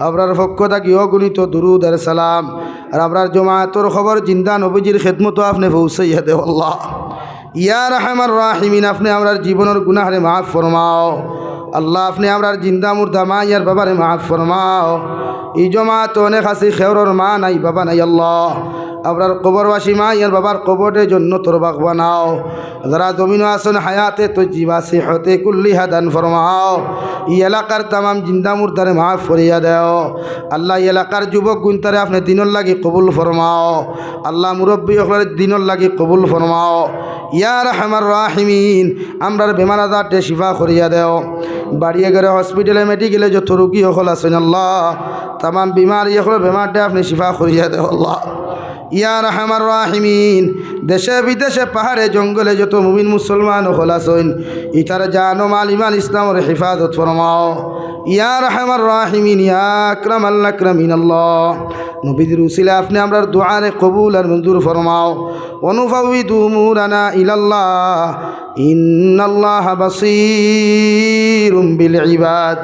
আপনার পক্ষ থাকি অগণিত দুরুদ আর সালাম আর আপনার জমায়াতর খবর জিন্দা নবীজির খেদমতো আপনি পৌঁছাইয়া দেও আল্লাহ। ইয়া রাহমার রাহিমিন, আপনি আমরার জীবনের গুনাহরে মাফ ফরমাও আল্লাহ। আপনি আমরার জিন্দা মুর্দা মা ইয়ার বাবারে মাফ ফরমাও। এই জমাত অনেক আছে খেওরর মা নাই বাবা নাই আল্লাহ, আপনার কবরবাসী মা ইয়ার বাবার কবরের জন্য তোর বাগ বানাও। যারা জমিন আসন হায়াতে তো জীবা সেহতে কুল্লিহা দান ফরমাও। এই এলাকার তামাম জিন্দা মুর্দারে মাফ ফরিয়া দেও আল্লাহ। এই এলাকার যুবক গুণতারে আপনি দিনর লাগি কবুল ফরমাও আল্লাহ। মুরব্বী হলের দিনর লাগি কবুল ফরমাও ইয়া রাহমার রাহিমিন। আমরার বেমার আজারটে শিফা করিয়া দেও। বাড়িয়ে গেলে হসপিটালে মেডিকেলে যত রুগী হল আছেন আল্লাহ, তামাম বিমার হল বেমারটা আপনি শিফা করিয়া দেও আল্লাহ। ইয়া রাহমার রাহিমিন, দেশে বিদেশে পাহাড়ে জঙ্গলে যত মুমিন মুসলমান হল আছেন ইতার জান ও মাল ইমান ইসলামের হেফাজত ফরমাও ইয়া রাহমার রাহিমিন। ইয়া আকরামাল আকরামিন আল্লাহ। নবীর উসিলা আপনি আমরার দুআরে কবুল আর মঞ্জুর ফরমাও। অনুফাউইদু উমুরানা ইলাল্লাহ ইন্নাল্লাহা বাসীরুম বিল ইবাদ।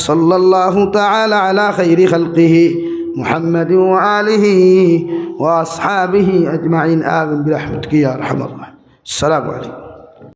সাল্লাল্লাহু তাআলা আলা খাইরি খালকিহি মুহাম্মাদিন ওয়া আলিহি ওয়া আসহাবিহি আজমাইন। আমিন বিরহমাতিকা ইয়া আরহামার রাহিমিন। আসসালামু আলাইকুম।